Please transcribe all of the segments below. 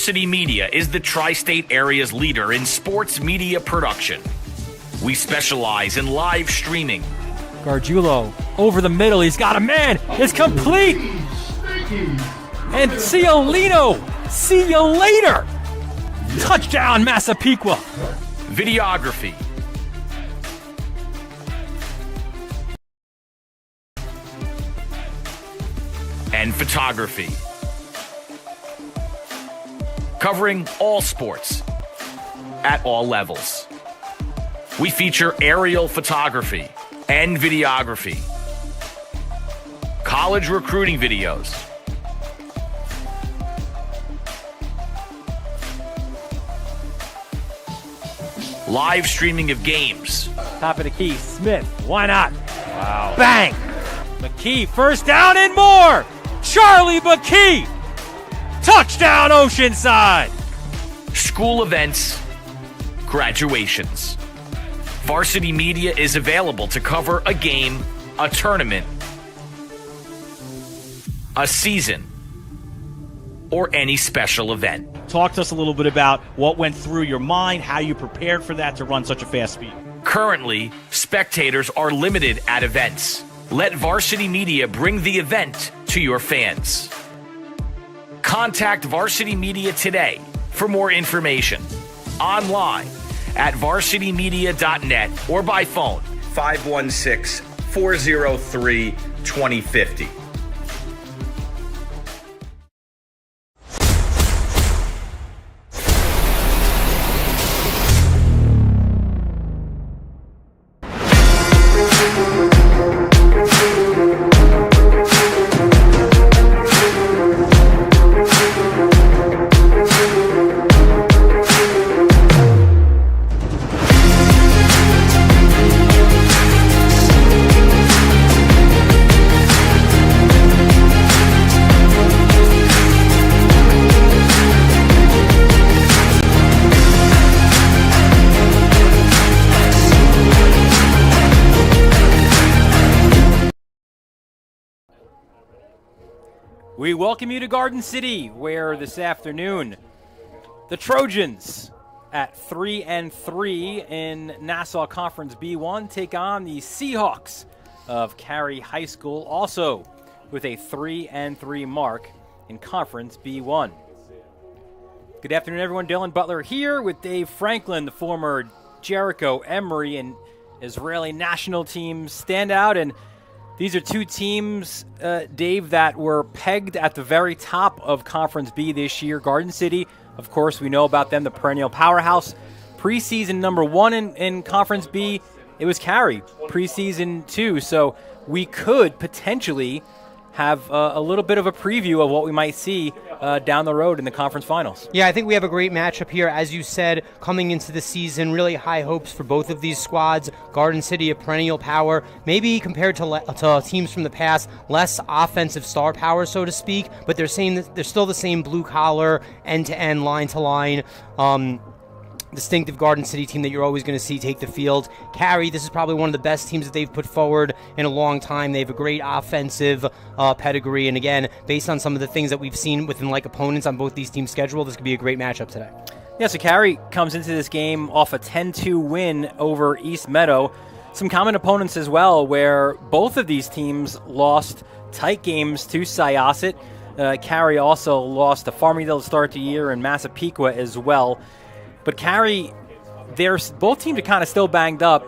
Varsity Media is the tri-state area's leader in sports media production. We specialize in live streaming. Gargiulo over the middle. He's got a man. It's complete. And Ciolino. See you later. Touchdown, Massapequa. Videography. And photography. Covering all sports at all levels. We feature aerial photography and videography, college recruiting videos, live streaming of games. Top of the key, Smith. Why not? Wow. Bang! McKee, first down and more! Charlie McKee! Touchdown, Oceanside! School events, graduations. Varsity Media is available to cover a game, a tournament, a season, or any special event. Talk to us a little bit about what went through your mind, how you prepared for that to run such a fast speed. Currently, spectators are limited at events. Let Varsity Media bring the event to your fans. Contact Varsity Media today for more information. Online at varsitymedia.net or by phone 516-403-2050. We welcome you to Garden City, where this afternoon the Trojans at 3-3 in Nassau Conference B1 take on the Seahawks of Carey High School, also with a 3-3 mark in Conference B1. Good afternoon, everyone. Dylan Butler here with Dave Franklin, the former Jericho, Emory, and Israeli national team standout. And these are two teams, Dave, that were pegged at the very top of Conference B this year. Garden City, of course, we know about them, the perennial powerhouse. Preseason number 1 in Conference B, it was Carey. Preseason 2, so we could potentially have a little bit of a preview of what we might see down the road in the conference finals. Yeah, I think we have a great matchup here. As you said, coming into the season, really high hopes for both of these squads. Garden City, a perennial power, maybe compared to teams from the past, less offensive star power, so to speak, but they're still the same blue-collar, end-to-end, line-to-line, distinctive Garden City team that you're always going to see take the field. Carey, this is probably one of the best teams that they've put forward in a long time. They have a great offensive pedigree, and again, based on some of the things that we've seen within like opponents on both these teams' schedule, this could be a great matchup today. Yeah, so Carey comes into this game off a 10-2 win over East Meadow. Some common opponents as well, where both of these teams lost tight games to Syosset. Carey also lost to Farmingdale to start the year and Massapequa as well. But Carey, both teams are kind of still banged up.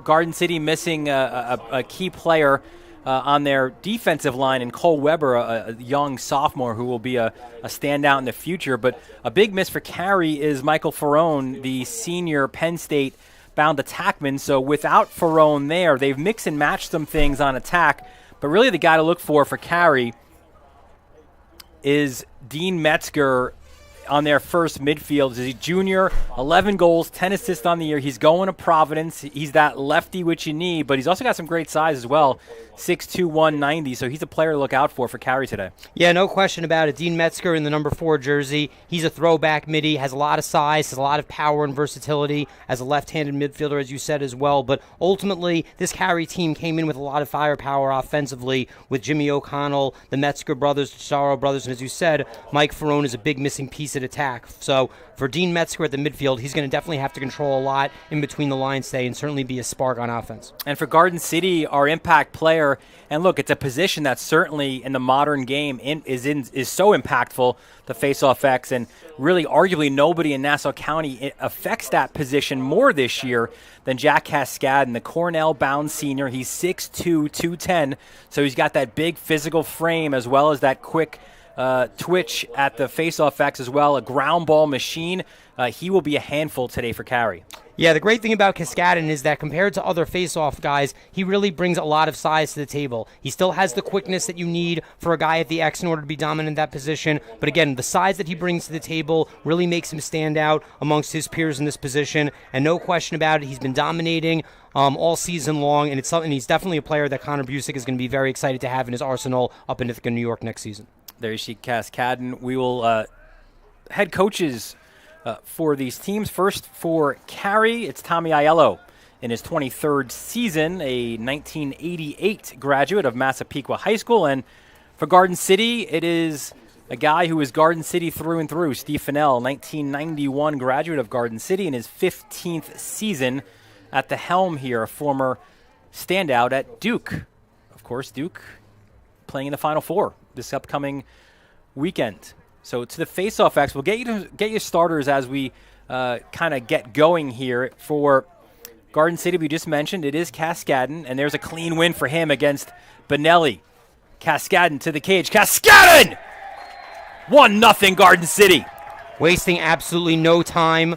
Garden City missing a key player on their defensive line, and Cole Weber, a young sophomore who will be a standout in the future. But a big miss for Carey is Michael Ferrone, the senior Penn State-bound attackman. So without Ferrone there, they've mixed and matched some things on attack. But really the guy to look for Carey is Dean Metzger on their first midfield. Is a junior, 11 goals, 10 assists on the year. He's going to Providence. He's that lefty which you need, but he's also got some great size as well, 6'2", 190, so he's a player to look out for Carey today. Yeah, no question about it. Dean Metzger in the number 4 jersey. He's a throwback midi, has a lot of size, has a lot of power and versatility as a left-handed midfielder, as you said as well. But ultimately, this Carey team came in with a lot of firepower offensively with Jimmy O'Connell, the Metzger brothers, the Charo brothers, and as you said, Mike Ferrone is a big missing piece of opposite attack. So for Dean Metzger at the midfield, he's going to definitely have to control a lot in between the lines today and certainly be a spark on offense. And for Garden City, our impact player, and look, it's a position that certainly in the modern game is so impactful, the faceoff X, and really arguably nobody in Nassau County affects that position more this year than Jack Cascadden, the Cornell-bound senior. He's 6'2", 210, so he's got that big physical frame as well as that quick twitch at the faceoff X as well, a ground ball machine. He will be a handful today for Carey. Yeah, the great thing about Cascadden is that compared to other face-off guys, he really brings a lot of size to the table. He still has the quickness that you need for a guy at the X in order to be dominant in that position. But again, the size that he brings to the table really makes him stand out amongst his peers in this position. And no question about it, he's been dominating all season long, and it's something he's definitely a player that Connor Busick is going to be very excited to have in his arsenal up in Ithaca, New York next season. There you see Cascadden. We will head coaches for these teams. First for Carey, it's Tommy Aiello in his 23rd season, a 1988 graduate of Massapequa High School. And for Garden City, it is a guy who is Garden City through and through, Steve Fennell, 1991 graduate of Garden City in his 15th season at the helm here, a former standout at Duke. Of course, Duke playing in the Final Four this upcoming weekend. So to the face-off X, we'll get you starters as we kind of get going here. For Garden City, we just mentioned, it is Cascadden, and there's a clean win for him against Benelli. Cascadden to the cage. Cascadden! 1-0 Garden City. Wasting absolutely no time,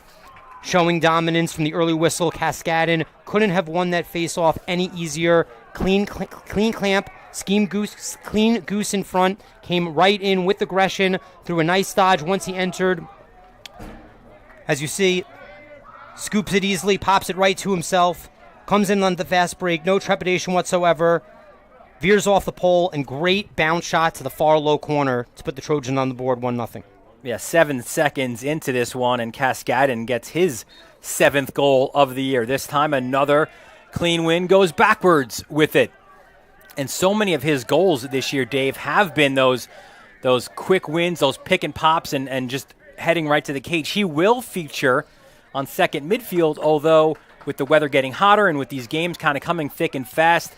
showing dominance from the early whistle. Cascadden couldn't have won that face-off any easier. Clean clamp. Clean goose in front, came right in with aggression, through a nice dodge once he entered. As you see, scoops it easily, pops it right to himself, comes in on the fast break, no trepidation whatsoever, veers off the pole, and great bounce shot to the far low corner to put the Trojans on the board 1-0. Yeah, 7 seconds into this one, and Cascadden gets his 7th goal of the year. This time another clean win, goes backwards with it. And so many of his goals this year, Dave, have been those quick wins, those pick and pops, and just heading right to the cage. He will feature on second midfield, although with the weather getting hotter and with these games kind of coming thick and fast,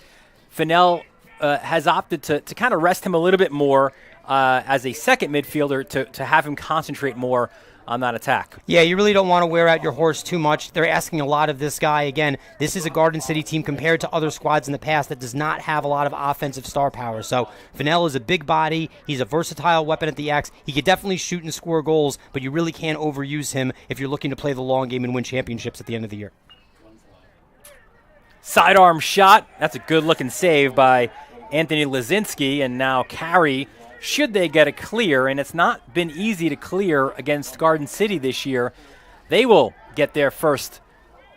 Fennell has opted to kind of rest him a little bit more as a second midfielder to have him concentrate more on that attack. Yeah, you really don't want to wear out your horse too much. They're asking a lot of this guy. Again, this is a Garden City team compared to other squads in the past that does not have a lot of offensive star power. So Fennell is a big body. He's a versatile weapon at the X. He could definitely shoot and score goals, but you really can't overuse him if you're looking to play the long game and win championships at the end of the year. Sidearm shot. That's a good-looking save by Anthony Lazinski, and now Carey, should they get a clear, and it's not been easy to clear against Garden City this year, they will get their first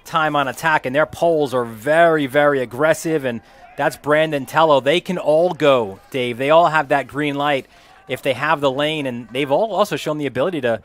time on attack, and their poles are very, very aggressive, and that's Brandon Tello. They can all go, Dave. They all have that green light if they have the lane, and they've all also shown the ability to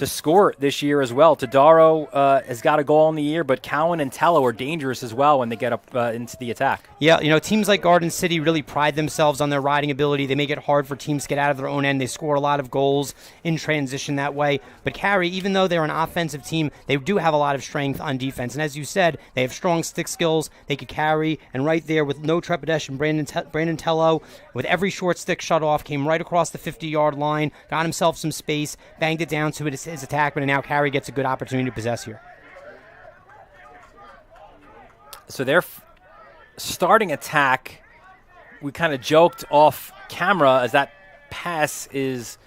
score this year as well. Tadaro has got a goal in the year, but Cowan and Tello are dangerous as well when they get up into the attack. Yeah, teams like Garden City really pride themselves on their riding ability. They make it hard for teams to get out of their own end. They score a lot of goals in transition that way. But Carey, even though they're an offensive team, they do have a lot of strength on defense. And as you said, they have strong stick skills. They could carry, and right there with no trepidation, Brandon Tello, with every short stick shut off, came right across the 50-yard line, got himself some space, banged it down to his attackman, and now Carey gets a good opportunity to possess here. So their starting attack, we kind of joked off camera as that pass is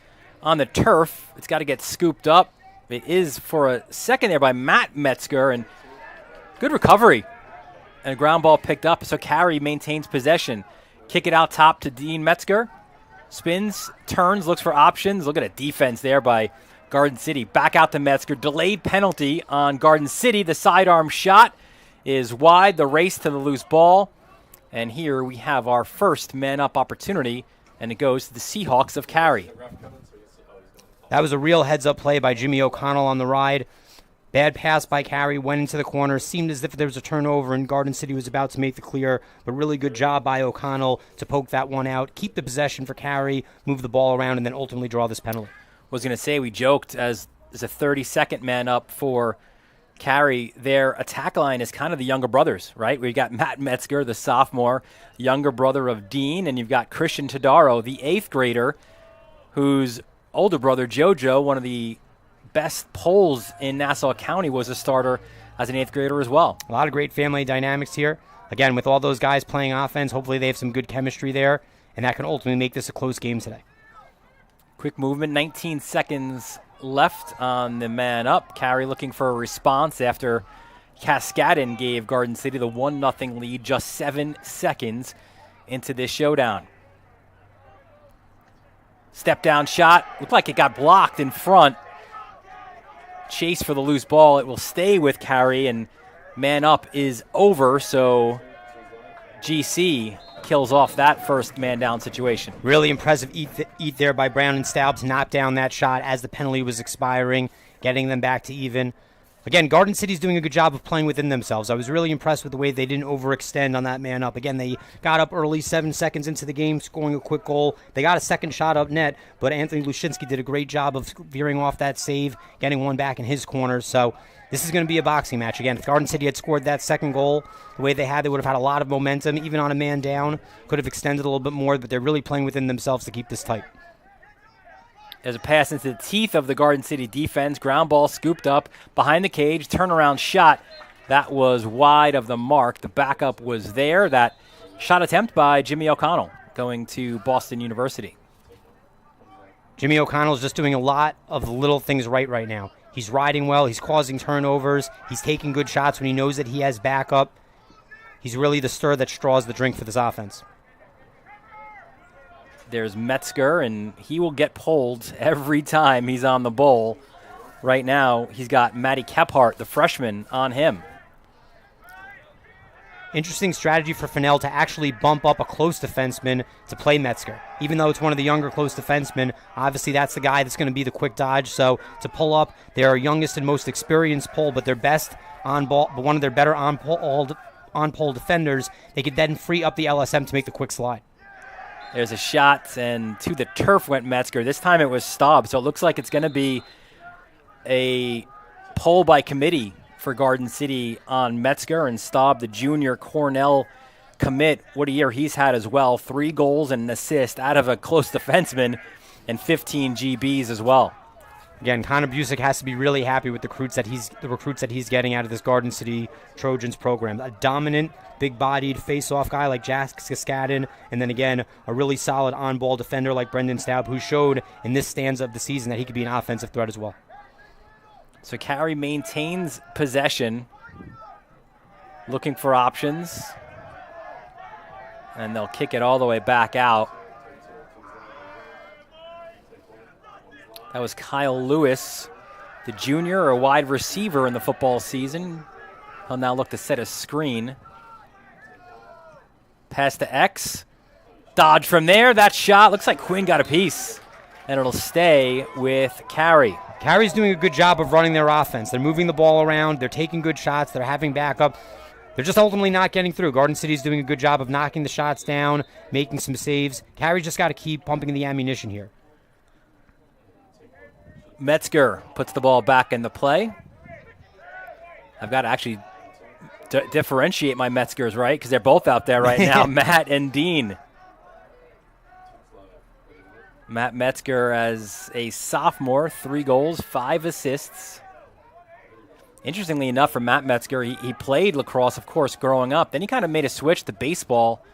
on the turf. It's got to get scooped up. It is for a second there by Matt Metzger, and good recovery. And a ground ball picked up, so Carey maintains possession. Kick it out top to Dean Metzger. Spins, turns, looks for options. Look at a defense there by Garden City. Back out to Metzger. Delayed penalty on Garden City. The sidearm shot is wide. The race to the loose ball. And here we have our first man-up opportunity, and it goes to the Seahawks of Carey. That was a real heads-up play by Jimmy O'Connell on the ride. Bad pass by Carey, went into the corner. Seemed as if there was a turnover and Garden City was about to make the clear, but really good job by O'Connell to poke that one out, keep the possession for Carey, move the ball around, and then ultimately draw this penalty. Was going to say, we joked as is a 32nd man up for Carey. Their attack line is kind of the younger brothers, right? We've got Matt Metzger, the sophomore, younger brother of Dean, and you've got Christian Todaro, the 8th grader, whose older brother, JoJo, one of the best poles in Nassau County, was a starter as an 8th grader as well. A lot of great family dynamics here. Again, with all those guys playing offense, hopefully they have some good chemistry there, and that can ultimately make this a close game today. Quick movement, 19 seconds left on the man up. Carey looking for a response after Cascadin gave Garden City the 1-0 lead just 7 seconds into this showdown. Step down shot. Looked like it got blocked in front. Chase for the loose ball. It will stay with Carey, and man up is over, so GC kills off that first man down situation. Really impressive eat there by Brown and Staub to knock down that shot as the penalty was expiring, getting them back to even. Again, Garden City's doing a good job of playing within themselves. I was really impressed with the way they didn't overextend on that man up. Again, they got up early, 7 seconds into the game, scoring a quick goal. They got a second shot up net, but Anthony Lushinsky did a great job of veering off that save, getting one back in his corner. So this is going to be a boxing match. Again, if Garden City had scored that second goal the way they had, they would have had a lot of momentum, even on a man down. Could have extended a little bit more, but they're really playing within themselves to keep this tight. There's a pass into the teeth of the Garden City defense. Ground ball scooped up behind the cage. Turnaround shot. That was wide of the mark. The backup was there. That shot attempt by Jimmy O'Connell going to Boston University. Jimmy O'Connell's just doing a lot of the little things right now. He's riding well. He's causing turnovers. He's taking good shots when he knows that he has backup. He's really the stir that straws the drink for this offense. There's Metzger, and he will get pulled every time he's on the bowl. Right now, he's got Matty Kephart, the freshman, on him. Interesting strategy for Fennell to actually bump up a close defenseman to play Metzger. Even though it's one of the younger close defensemen, obviously that's the guy that's going to be the quick dodge. So to pull up their youngest and most experienced pole, but their best on ball, but one of their better on pole defenders, they could then free up the LSM to make the quick slide. There's a shot, and to the turf went Metzger. This time it was Staub, so it looks like it's going to be a poll by committee for Garden City on Metzger and Staub, the junior Cornell commit. What a year he's had as well. 3 goals and an assist out of a close defenseman and 15 GBs as well. Again, Connor Busick has to be really happy with the recruits that he's getting out of this Garden City Trojans program. A dominant, big-bodied face-off guy like Jack Cascadin, and then again, a really solid on-ball defender like Brendan Staub, who showed in this stanza of the season that he could be an offensive threat as well. So Carey maintains possession, looking for options, and they'll kick it all the way back out. That was Kyle Lewis, the junior, a wide receiver in the football season. He'll now look to set a screen. Pass to X. Dodge from there. That shot looks like Quinn got a piece, and it'll stay with Carey. Carey's doing a good job of running their offense. They're moving the ball around. They're taking good shots. They're having backup. They're just ultimately not getting through. Garden City's doing a good job of knocking the shots down, making some saves. Carey's just got to keep pumping the ammunition here. Metzger puts the ball back in the play. I've got to actually differentiate my Metzgers, right? Because they're both out there right now, Matt and Dean. Matt Metzger as a sophomore, 3 goals, 5 assists. Interestingly enough, for Matt Metzger, he played lacrosse, of course, growing up. Then he kind of made a switch to baseball.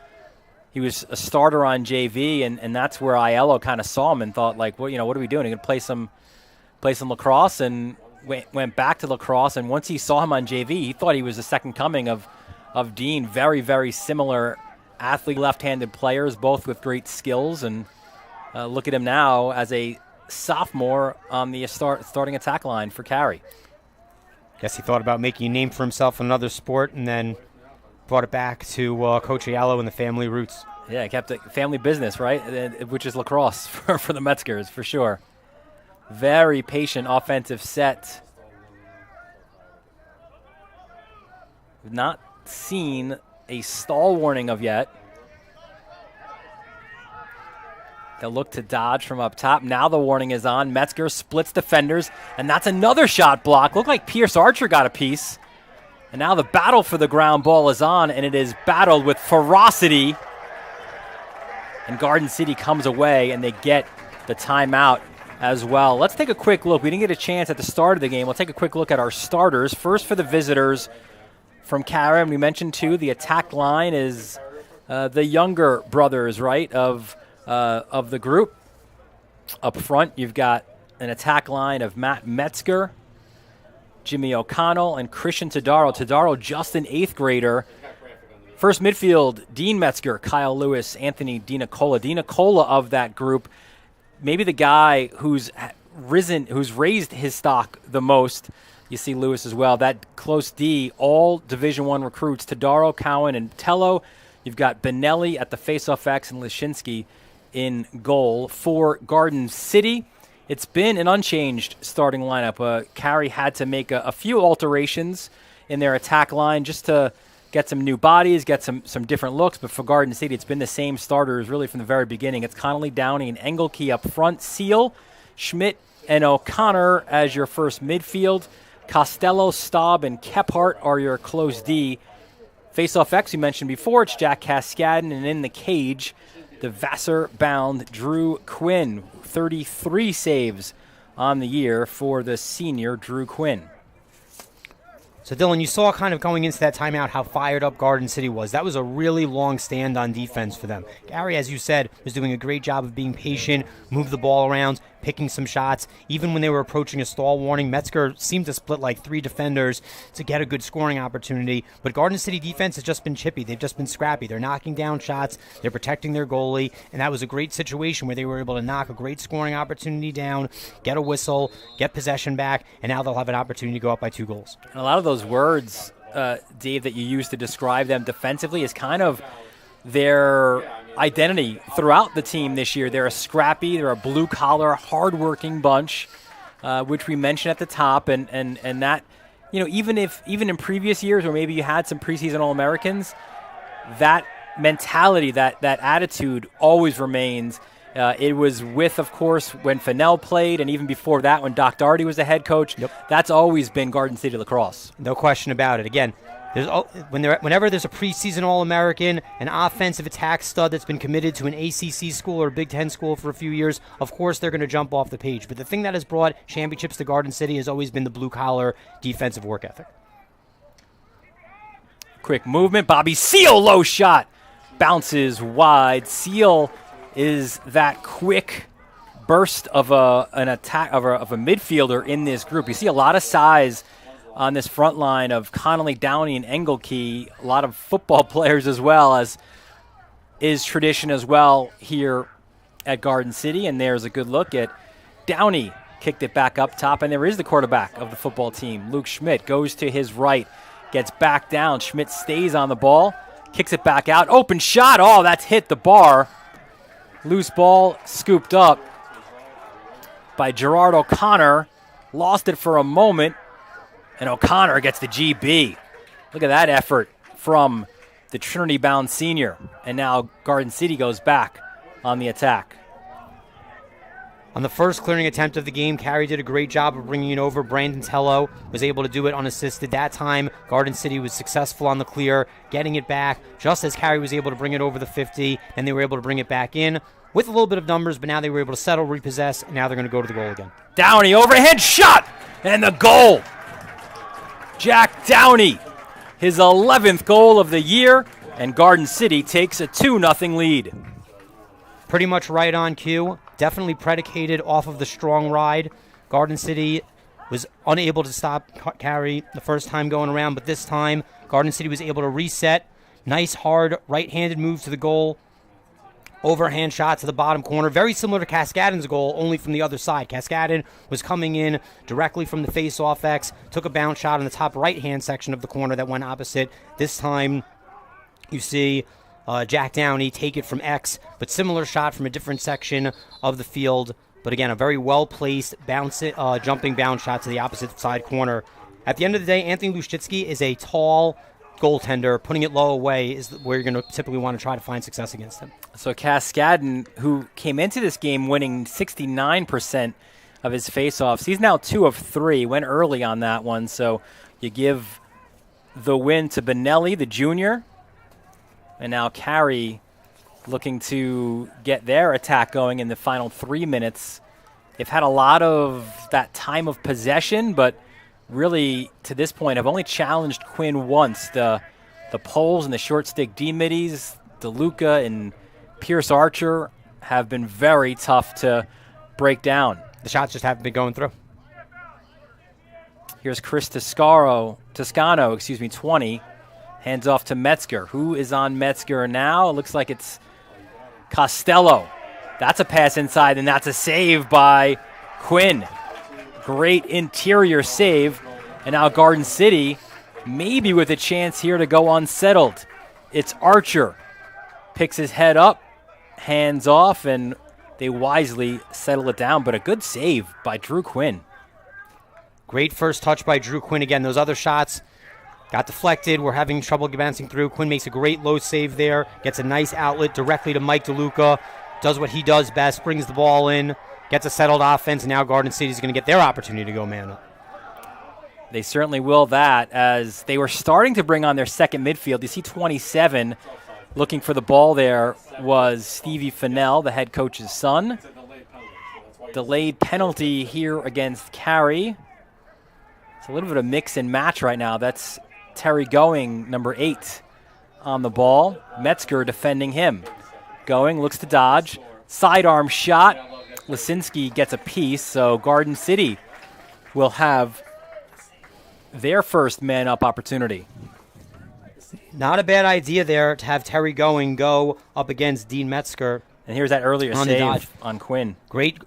He was a starter on JV, and that's where Aiello kind of saw him and thought, like, well, what are we doing? Are you going to play some lacrosse? And went back to lacrosse. And once he saw him on JV, he thought he was the second coming of Dean. Very, very similar athlete, left-handed players, both with great skills. And look at him now as a sophomore on the starting attack line for Carey. Guess he thought about making a name for himself in another sport and then brought it back to Coach Aiello and the family roots. Yeah, kept it family business, right? Which is lacrosse for the Metzgers, for sure. Very patient offensive set. We've not seen a stall warning of yet. They'll look to dodge from up top. Now the warning is on. Metzger splits defenders, and that's another shot block. Looked like Pierce Archer got a piece. And now the battle for the ground ball is on, and it is battled with ferocity. And Garden City comes away, and they get the timeout as well. Let's take a quick look. We didn't get a chance at the start of the game. We'll take a quick look at our starters. First for the visitors from Carey, and we mentioned, too, the attack line is the younger brothers, right, of the group. Up front, you've got an attack line of Matt Metzger, Jimmy O'Connell, and Christian Todaro. Todaro, just an 8th grader. First midfield, Dean Metzger, Kyle Lewis, Anthony DiNicola. DiNicola of that group, maybe the guy who's raised his stock the most. You see Lewis as well. That close D, all Division I recruits, Todaro, Cowan, and Tello. You've got Benelli at the faceoff X and Lishinsky in goal. For Garden City, it's been an unchanged starting lineup. Carey had to make a few alterations in their attack line just to get some new bodies, get some different looks. But for Garden City, it's been the same starters really from the very beginning. It's Connolly, Downey, and Engelke up front. Seal, Schmidt, and O'Connor as your first midfield. Costello, Staub, and Kephart are your close D. Face-off X, we mentioned before, it's Jack Cascadden, and in the cage, the Vassar-bound Drew Quinn. 33 saves on the year for the senior Drew Quinn. So, Dylan, you saw kind of going into that timeout how fired up Garden City was. That was a really long stand on defense for them. Carey, as you said, was doing a great job of being patient, move the ball around, picking some shots. Even when they were approaching a stall warning, Metzger seemed to split like 3 defenders to get a good scoring opportunity. But Garden City defense has just been chippy. They've just been scrappy. They're knocking down shots. They're protecting their goalie. And that was a great situation where they were able to knock a great scoring opportunity down, get a whistle, get possession back, and now they'll have an opportunity to go up by 2 goals. And a lot of those words, Dave, that you use to describe them defensively is kind of their identity throughout the team this year. They're a scrappy, they're a blue-collar, hard-working bunch, which we mentioned at the top, and that, you know, even in previous years where maybe you had some preseason All-Americans, that mentality, that attitude always remains. It was with, of course, when Fennell played, and even before that when Doc Doherty was the head coach. Yep. That's always been Garden City Lacrosse. No question about it. Again, whenever there's a preseason All-American, an offensive attack stud that's been committed to an ACC school or a Big Ten school for a few years, of course they're going to jump off the page. But the thing that has brought championships to Garden City has always been the blue-collar defensive work ethic. Quick movement. Bobby Seal, low shot. Bounces wide. Seal is that quick burst of an attack of a midfielder in this group. You see a lot of size on this front line of Connolly, Downey, and Engelke. A lot of football players as well, as is tradition as well here at Garden City. And there's a good look at Downey. Kicked it back up top, and there is the quarterback of the football team. Luke Schmidt goes to his right, gets back down. Schmidt stays on the ball, kicks it back out. Open shot. Oh, that's hit the bar. Loose ball scooped up by Gerard O'Connor. Lost it for a moment, and O'Connor gets the GB. Look at that effort from the Trinity-bound senior. And now Garden City goes back on the attack. On the first clearing attempt of the game, Carey did a great job of bringing it over. Brandon Tello was able to do it unassisted. That time, Garden City was successful on the clear, getting it back, just as Carey was able to bring it over the 50, and they were able to bring it back in with a little bit of numbers, but now they were able to settle, repossess, and now they're going to go to the goal again. Downey, overhead shot, and the goal. Jack Downey, his 11th goal of the year, and Garden City takes a 2-0 lead. Pretty much right on cue. Definitely predicated off of the strong ride. Garden City was unable to stop Carey the first time going around, but this time Garden City was able to reset. Nice, hard, right-handed move to the goal. Overhand shot to the bottom corner. Very similar to Cascadden's goal, only from the other side. Cascadden was coming in directly from the face-off X, took a bounce shot in the top right-hand section of the corner that went opposite. This time you see Jack Downey take it from X, but similar shot from a different section of the field. But again, a very well-placed jumping bounce shot to the opposite side corner. At the end of the day, Anthony Lushitsky is a tall, goaltender, putting it low away is where you're going to typically want to try to find success against him. So Cascadden, who came into this game winning 69% of his faceoffs, he's now 2 of 3, went early on that one. So you give the win to Benelli, the junior, and now Carey looking to get their attack going in the final 3 minutes. They've had a lot of that time of possession, but really to this point have only challenged Quinn once. The poles and the short stick D-middies, DeLuca and Pierce Archer have been very tough to break down. The shots just haven't been going through. Here's Chris Toscano, 20. Hands off to Metzger. Who is on Metzger now? It looks like it's Costello. That's a pass inside, and that's a save by Quinn. Great interior save. And now Garden City maybe with a chance here to go unsettled. It's Archer. Picks his head up, hands off, and they wisely settle it down. But a good save by Drew Quinn. Great first touch by Drew Quinn. Again, those other shots got deflected. We're having trouble bouncing through. Quinn makes a great low save there. Gets a nice outlet directly to Mike DeLuca. Does what he does best. Brings the ball in. Gets a settled offense. And now Garden City is going to get their opportunity to go man up. They certainly will that, as they were starting to bring on their second midfield. You see 27 looking for the ball there was Stevie Fennell, the head coach's son. Delayed penalty here against Carey. It's a little bit of mix and match right now. That's Terry Going, number 8, on the ball. Metzger defending him. Going, looks to dodge. Sidearm shot. Lisinski gets a piece, so Garden City will have their first man-up opportunity. Not a bad idea there to have Terry Going go up against Dean Metzger. And here's that earlier save on Quinn. Great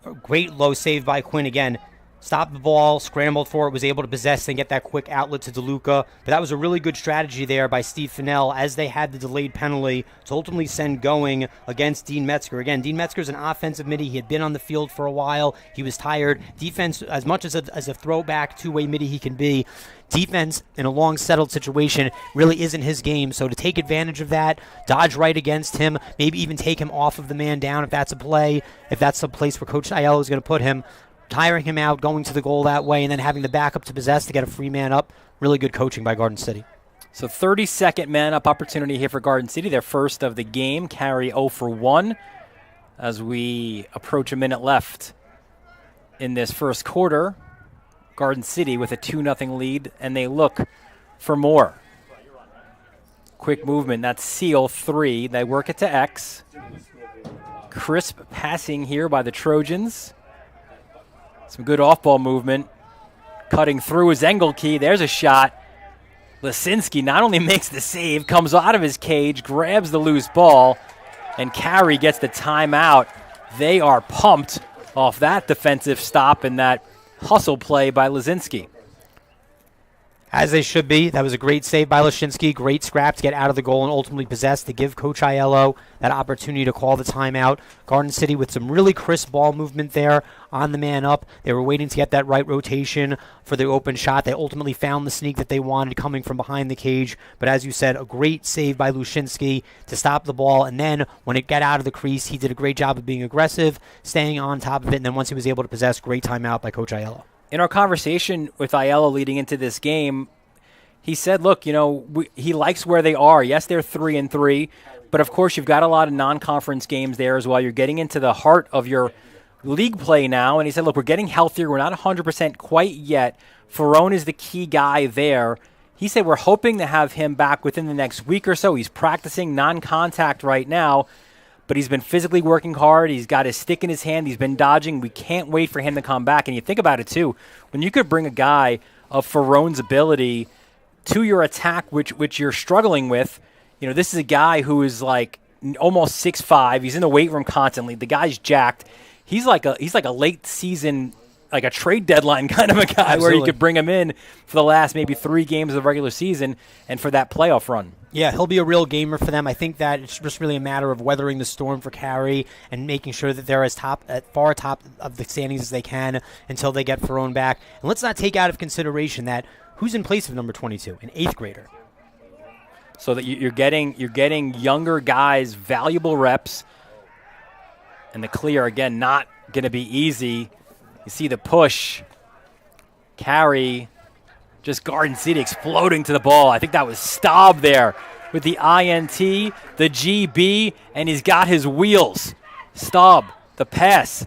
low save by Quinn again. Stopped the ball, scrambled for it, was able to possess and get that quick outlet to DeLuca. But that was a really good strategy there by Steve Fennell as they had the delayed penalty to ultimately send Going against Dean Metzger. Again, Dean Metzger's an offensive midi. He had been on the field for a while. He was tired. Defense, as much as a throwback two-way midi he can be, defense in a long settled situation really isn't his game. So to take advantage of that, dodge right against him, maybe even take him off of the man down if that's a play, if that's the place where Coach Aiello is going to put him, tiring him out, going to the goal that way, and then having the backup to possess to get a free man up. Really good coaching by Garden City. So 32nd man-up opportunity here for Garden City, their first of the game. Carey 0 for 1 as we approach a minute left in this first quarter. Garden City with a 2-0 lead, and they look for more. Quick movement, that's Seal 3. They work it to X. Crisp passing here by the Trojans. Some good off-ball movement. Cutting through his Engelke. There's a shot. Lisinski not only makes the save, comes out of his cage, grabs the loose ball, and Carey gets the timeout. They are pumped off that defensive stop and that hustle play by Lisinski. As they should be. That was a great save by Lisinski. Great scrap to get out of the goal and ultimately possess to give Coach Aiello that opportunity to call the timeout. Garden City with some really crisp ball movement there on the man up. They were waiting to get that right rotation for the open shot. They ultimately found the sneak that they wanted coming from behind the cage. But as you said, a great save by Lisinski to stop the ball. And then when it got out of the crease, he did a great job of being aggressive, staying on top of it. And then once he was able to possess, great timeout by Coach Aiello. In our conversation with Aiello leading into this game, he said, look, he likes where they are. Yes, they're 3-3, but of course you've got a lot of non-conference games there as well. You're getting into the heart of your league play now. And he said, look, we're getting healthier. We're not 100% quite yet. Ferrone is the key guy there. He said we're hoping to have him back within the next week or so. He's practicing non-contact right now, but he's been physically working hard. He's got his stick in his hand. He's been dodging. We can't wait for him to come back. And you think about it, too. When you could bring a guy of Ferrone's ability to your attack, which you're struggling with, this is a guy who is like almost 6'5". He's in the weight room constantly. The guy's jacked. He's like a late season, like a trade deadline kind of a guy. Absolutely. Where you could bring him in for the last maybe 3 games of the regular season and for that playoff run. Yeah, he'll be a real gamer for them. I think that it's just really a matter of weathering the storm for Carey and making sure that they're as far top of the standings as they can until they get Ferrone back. And let's not take out of consideration that who's in place of number 22, an 8th grader. so that you're getting younger guys valuable reps. And the clear, again, not going to be easy. You see the push. Carey, just Garden City exploding to the ball. I think that was Staub there with the INT, the GB, and he's got his wheels. Staub, the pass.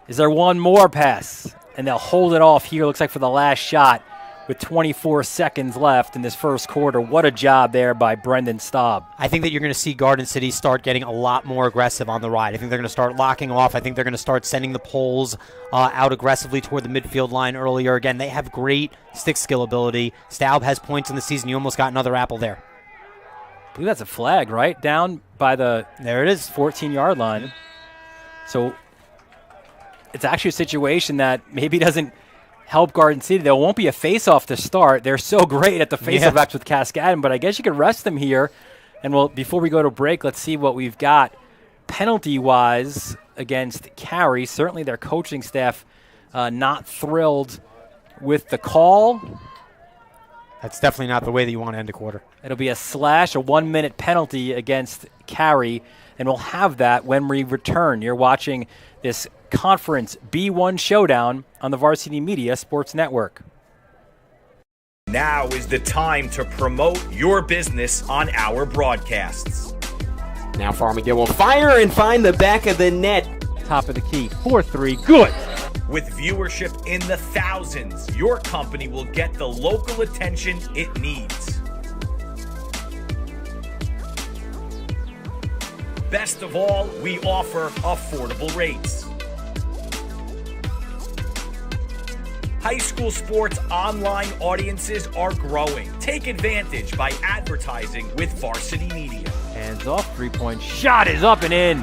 Is there one more pass? And they'll hold it off here, looks like for the last shot with 24 seconds left in this first quarter. What a job there by Brendan Staub. I think that you're going to see Garden City start getting a lot more aggressive on the ride. I think they're going to start locking off. I think they're going to start sending the poles out aggressively toward the midfield line earlier. Again, they have great stick skill ability. Staub has points in the season. You almost got another apple there. I believe that's a flag, right? Down by the there it is, 14-yard line. So it's actually a situation that maybe doesn't help Garden City. There won't be a face-off to start. They're so great at the face-off backs with Cascadon, but I guess you could rest them here. And before we go to break, let's see what we've got penalty-wise against Carey. Certainly their coaching staff not thrilled with the call. That's definitely not the way that you want to end a quarter. It'll be a 1-minute penalty against Carey, and we'll have that when we return. You're watching this Conference B1 Showdown on the Varsity Media Sports Network. Now is the time to promote your business on our broadcasts. Now Farmiga will fire and find the back of the net. Top of the key, 4-3, good. With viewership in the thousands, your company will get the local attention it needs. Best of all, we offer affordable rates. High school sports online audiences are growing. Take advantage by advertising with Varsity Media. Hands off, three-point shot is up and in.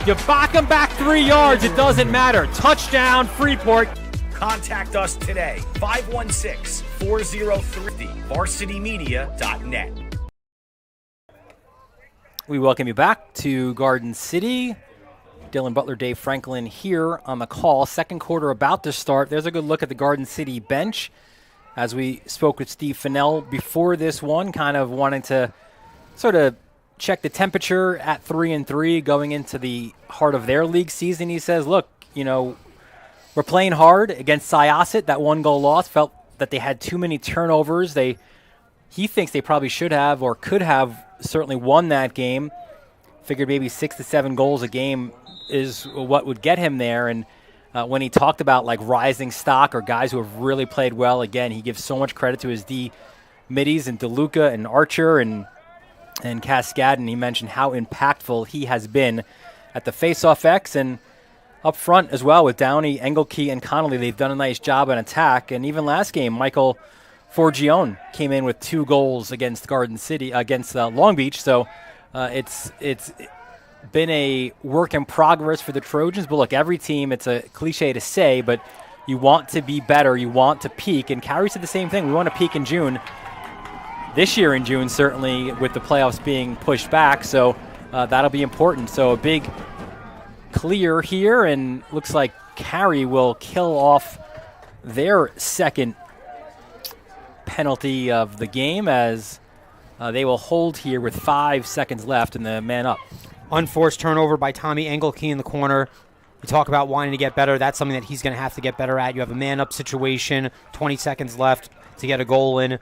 You back them back 3 yards, it doesn't matter. Touchdown, Freeport. Contact us today, 516-403, varsitymedia.net. We welcome you back to Garden City. Dylan Butler, Dave Franklin here on the call. Second quarter about to start. There's a good look at the Garden City bench. As we spoke with Steve Fennell before this one, kind of wanting to sort of check the temperature at 3-3 going into the heart of their league season. He says, look, we're playing hard against Syosset. That 1-goal loss, felt that they had too many turnovers. He thinks they probably should have or could have certainly won that game. Figured maybe 6 to 7 goals a game is what would get him there. And when he talked about like rising stock or guys who have really played well, again, he gives so much credit to his D middies and DeLuca and Archer and Cascadon. He mentioned how impactful he has been at the faceoff X and up front as well with Downey, Engelke, and Connolly. They've done a nice job on attack. And even last game, Michael Forgione came in with 2 goals against Garden City, against Long Beach. So it's been a work in progress for the Trojans. But look, every team, it's a cliche to say, but you want to be better. You want to peak. And Carey said the same thing. We want to peak in June. This year in June, certainly, with the playoffs being pushed back. So that'll be important. So a big clear here, and looks like Carey will kill off their second penalty of the game as they will hold here with 5 seconds left and the man up. Unforced turnover by Tommy Engelke in the corner. You talk about wanting to get better. That's something that he's going to have to get better at. You have a man-up situation, 20 seconds left to get a goal in.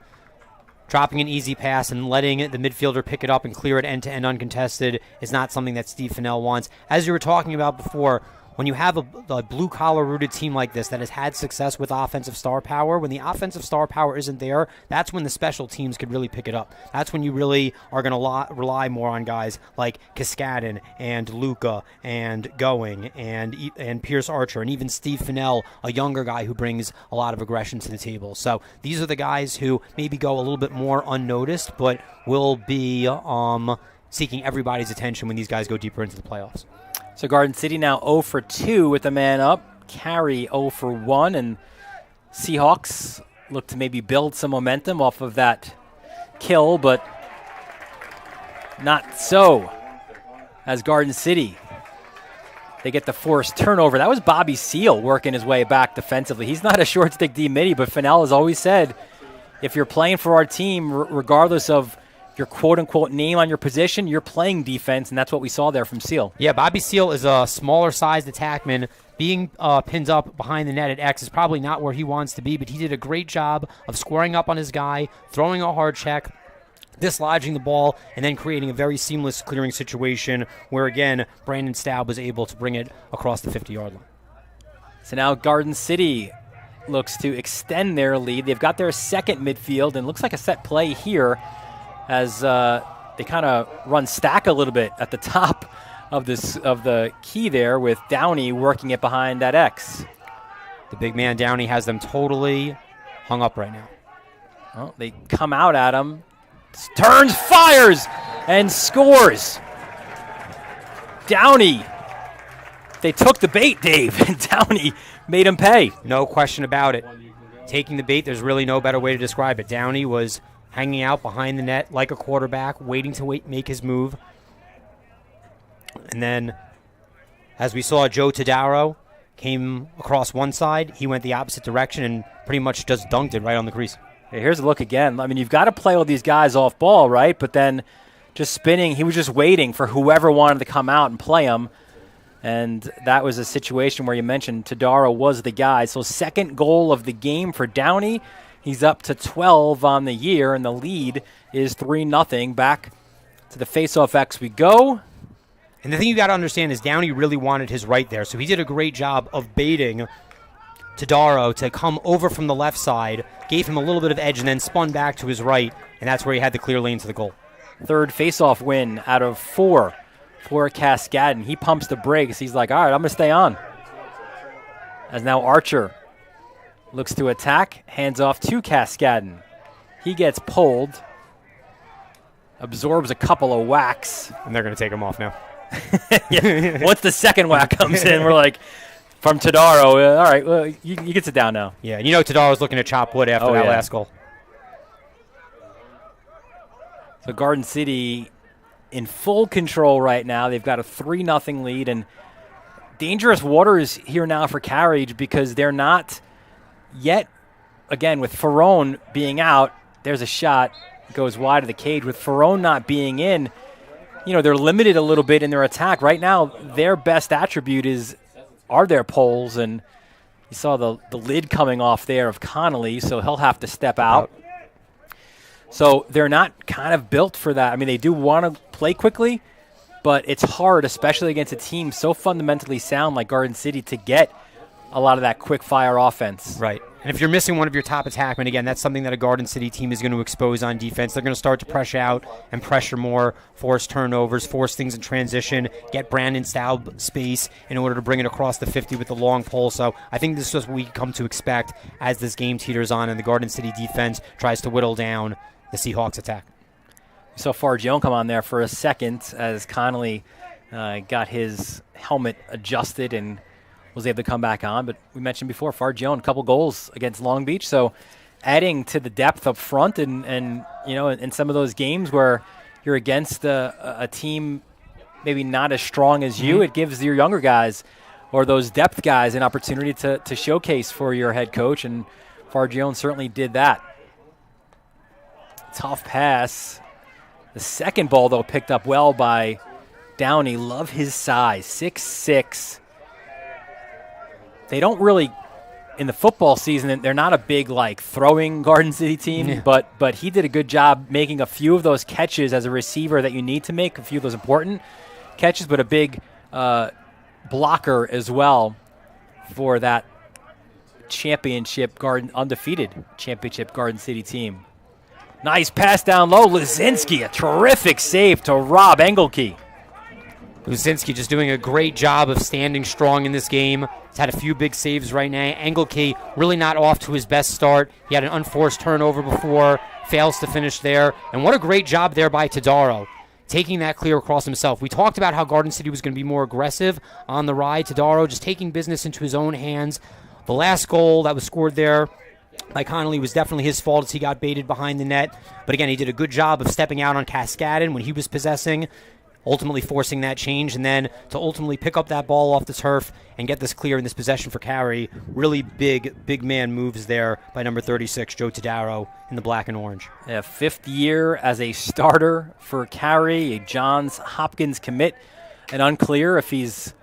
Dropping an easy pass and letting the midfielder pick it up and clear it end-to-end uncontested is not something that Steve Fennell wants. As you were talking about before, when you have a blue-collar rooted team like this that has had success with offensive star power, when the offensive star power isn't there, that's when the special teams could really pick it up. That's when you really are going to rely more on guys like Cascadon and Luca and Going and Pierce Archer and even Steve Fennell, a younger guy who brings a lot of aggression to the table. So these are the guys who maybe go a little bit more unnoticed, but will be seeking everybody's attention when these guys go deeper into the playoffs. So Garden City now 0 for 2 with the man up. Carey 0 for 1, and Seahawks look to maybe build some momentum off of that kill, but not so. As Garden City, they get the forced turnover. That was Bobby Seal working his way back defensively. He's not a short stick D midi, but Fennell has always said, if you're playing for our team, regardless of your quote-unquote name on your position, you're playing defense, and that's what we saw there from Seal. Yeah, Bobby Seal is a smaller-sized attackman. Being pinned up behind the net at X is probably not where he wants to be, but he did a great job of squaring up on his guy, throwing a hard check, dislodging the ball, and then creating a very seamless clearing situation where, again, Brandon Staub was able to bring it across the 50-yard line. So now Garden City looks to extend their lead. They've got their second midfield, and looks like a set play here as they kind of run stack a little bit at the top of the key there with Downey working it behind that X. The big man Downey has them totally hung up right now. Well, they come out at him, turns, fires, and scores. Downey. They took the bait, Dave, and Downey made him pay. No question about it. Taking the bait, there's really no better way to describe it. Downey was hanging out behind the net like a quarterback, waiting to make his move. And then, as we saw, Joe Tadaro came across one side. He went the opposite direction and pretty much just dunked it right on the crease. Hey, here's a look again. I mean, you've got to play all these guys off ball, right? But then just spinning, he was just waiting for whoever wanted to come out and play him. And that was a situation where you mentioned Tadaro was the guy. So second goal of the game for Downey. He's up to 12 on the year, and the lead is 3-0. Back to the face-off X we go. And the thing you got to understand is Downey really wanted his right there, so he did a great job of baiting Tadaro to come over from the left side, gave him a little bit of edge, and then spun back to his right, and that's where he had the clear lane to the goal. Third face-off win out of 4 for Cascadon. He pumps the brakes. He's like, all right, I'm going to stay on. As now Archer looks to attack, hands off to Cascadon. He gets pulled, absorbs a couple of whacks. And they're going to take him off now. Yeah. Once the second whack comes in, we're like, from Tadaro, all right, well, you can sit down now. Yeah, you know Tadaro's looking to chop wood after that last goal. So Garden City in full control right now. They've got a 3-0 lead, and dangerous waters here now for Carey because they're not yet, again, with Ferrone being out, there's a shot, goes wide of the cage. With Ferrone not being in, you know, they're limited a little bit in their attack. Right now, their best attribute are their poles, and you saw the lid coming off there of Connolly, so he'll have to step out. So they're not kind of built for that. I mean, they do want to play quickly, but it's hard, especially against a team so fundamentally sound like Garden City, to get a lot of that quick-fire offense. Right. And if you're missing one of your top attackmen, again, that's something that a Garden City team is going to expose on defense. They're going to start to pressure out and pressure more, force turnovers, force things in transition, get Brandon Staub space in order to bring it across the 50 with the long pole. So I think this is what we come to expect as this game teeters on and the Garden City defense tries to whittle down the Seahawks attack. We saw Fargione come on there for a second as Connolly got his helmet adjusted and was able to come back on. But we mentioned before, Fargione, a couple goals against Long Beach. So adding to the depth up front and you know, in some of those games where you're against a team maybe not as strong as you, it gives your younger guys or those depth guys an opportunity to showcase for your head coach. And Fargione certainly did that. Tough pass. The second ball, though, picked up well by Downey. Love his size, 6'6". They don't really, in the football season, they're not a big, like, throwing Garden City team, but he did a good job making a few of those catches as a receiver that you need to make, a few of those important catches, but a big blocker as well for that undefeated championship Garden City team. Nice pass down low. Lazinski, a terrific save to Rob Engelke. Luzinski just doing a great job of standing strong in this game. He's had a few big saves right now. Engelke really not off to his best start. He had an unforced turnover before, fails to finish there. And what a great job there by Tadaro, taking that clear across himself. We talked about how Garden City was going to be more aggressive on the ride. Tadaro just taking business into his own hands. The last goal that was scored there by Connolly was definitely his fault as he got baited behind the net. But again, he did a good job of stepping out on Cascadon when he was possessing. ultimately forcing that change, and then to ultimately pick up that ball off the turf and get this clear in this possession for Carey. Really big man moves there by number 36, Joe Todaro, in the black and orange. Yeah, 5th year as a starter for Carey, a Johns Hopkins commit, and unclear if he's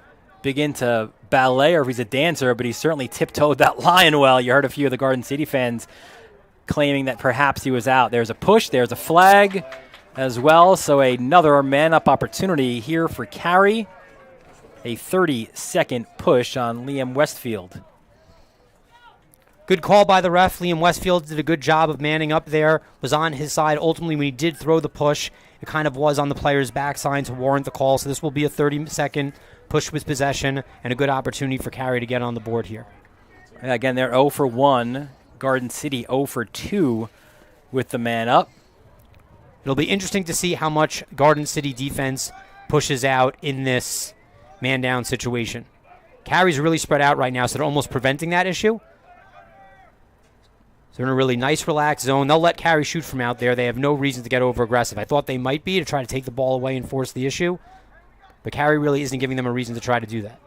big into ballet or if he's a dancer, but he certainly tiptoed that line well. You heard a few of the Garden City fans claiming that perhaps he was out. There's a push, there's a flag as well, so another man-up opportunity here for Carey. A 30-second push on Liam Westfield. Good call by the ref. Liam Westfield did a good job of manning up there, was on his side. Ultimately, when he did throw the push, it kind of was on the player's backside to warrant the call, so this will be a 30-second push with possession and a good opportunity for Carey to get on the board here. And again, they're 0 for 1. Garden City 0 for 2 with the man up. It'll be interesting to see how much Garden City defense pushes out in this man-down situation. Carey's really spread out right now, so they're almost preventing that issue. So they're in a really nice, relaxed zone. They'll let Carey shoot from out there. They have no reason to get over-aggressive. I thought they might be to try to take the ball away and force the issue, but Carey really isn't giving them a reason to try to do that.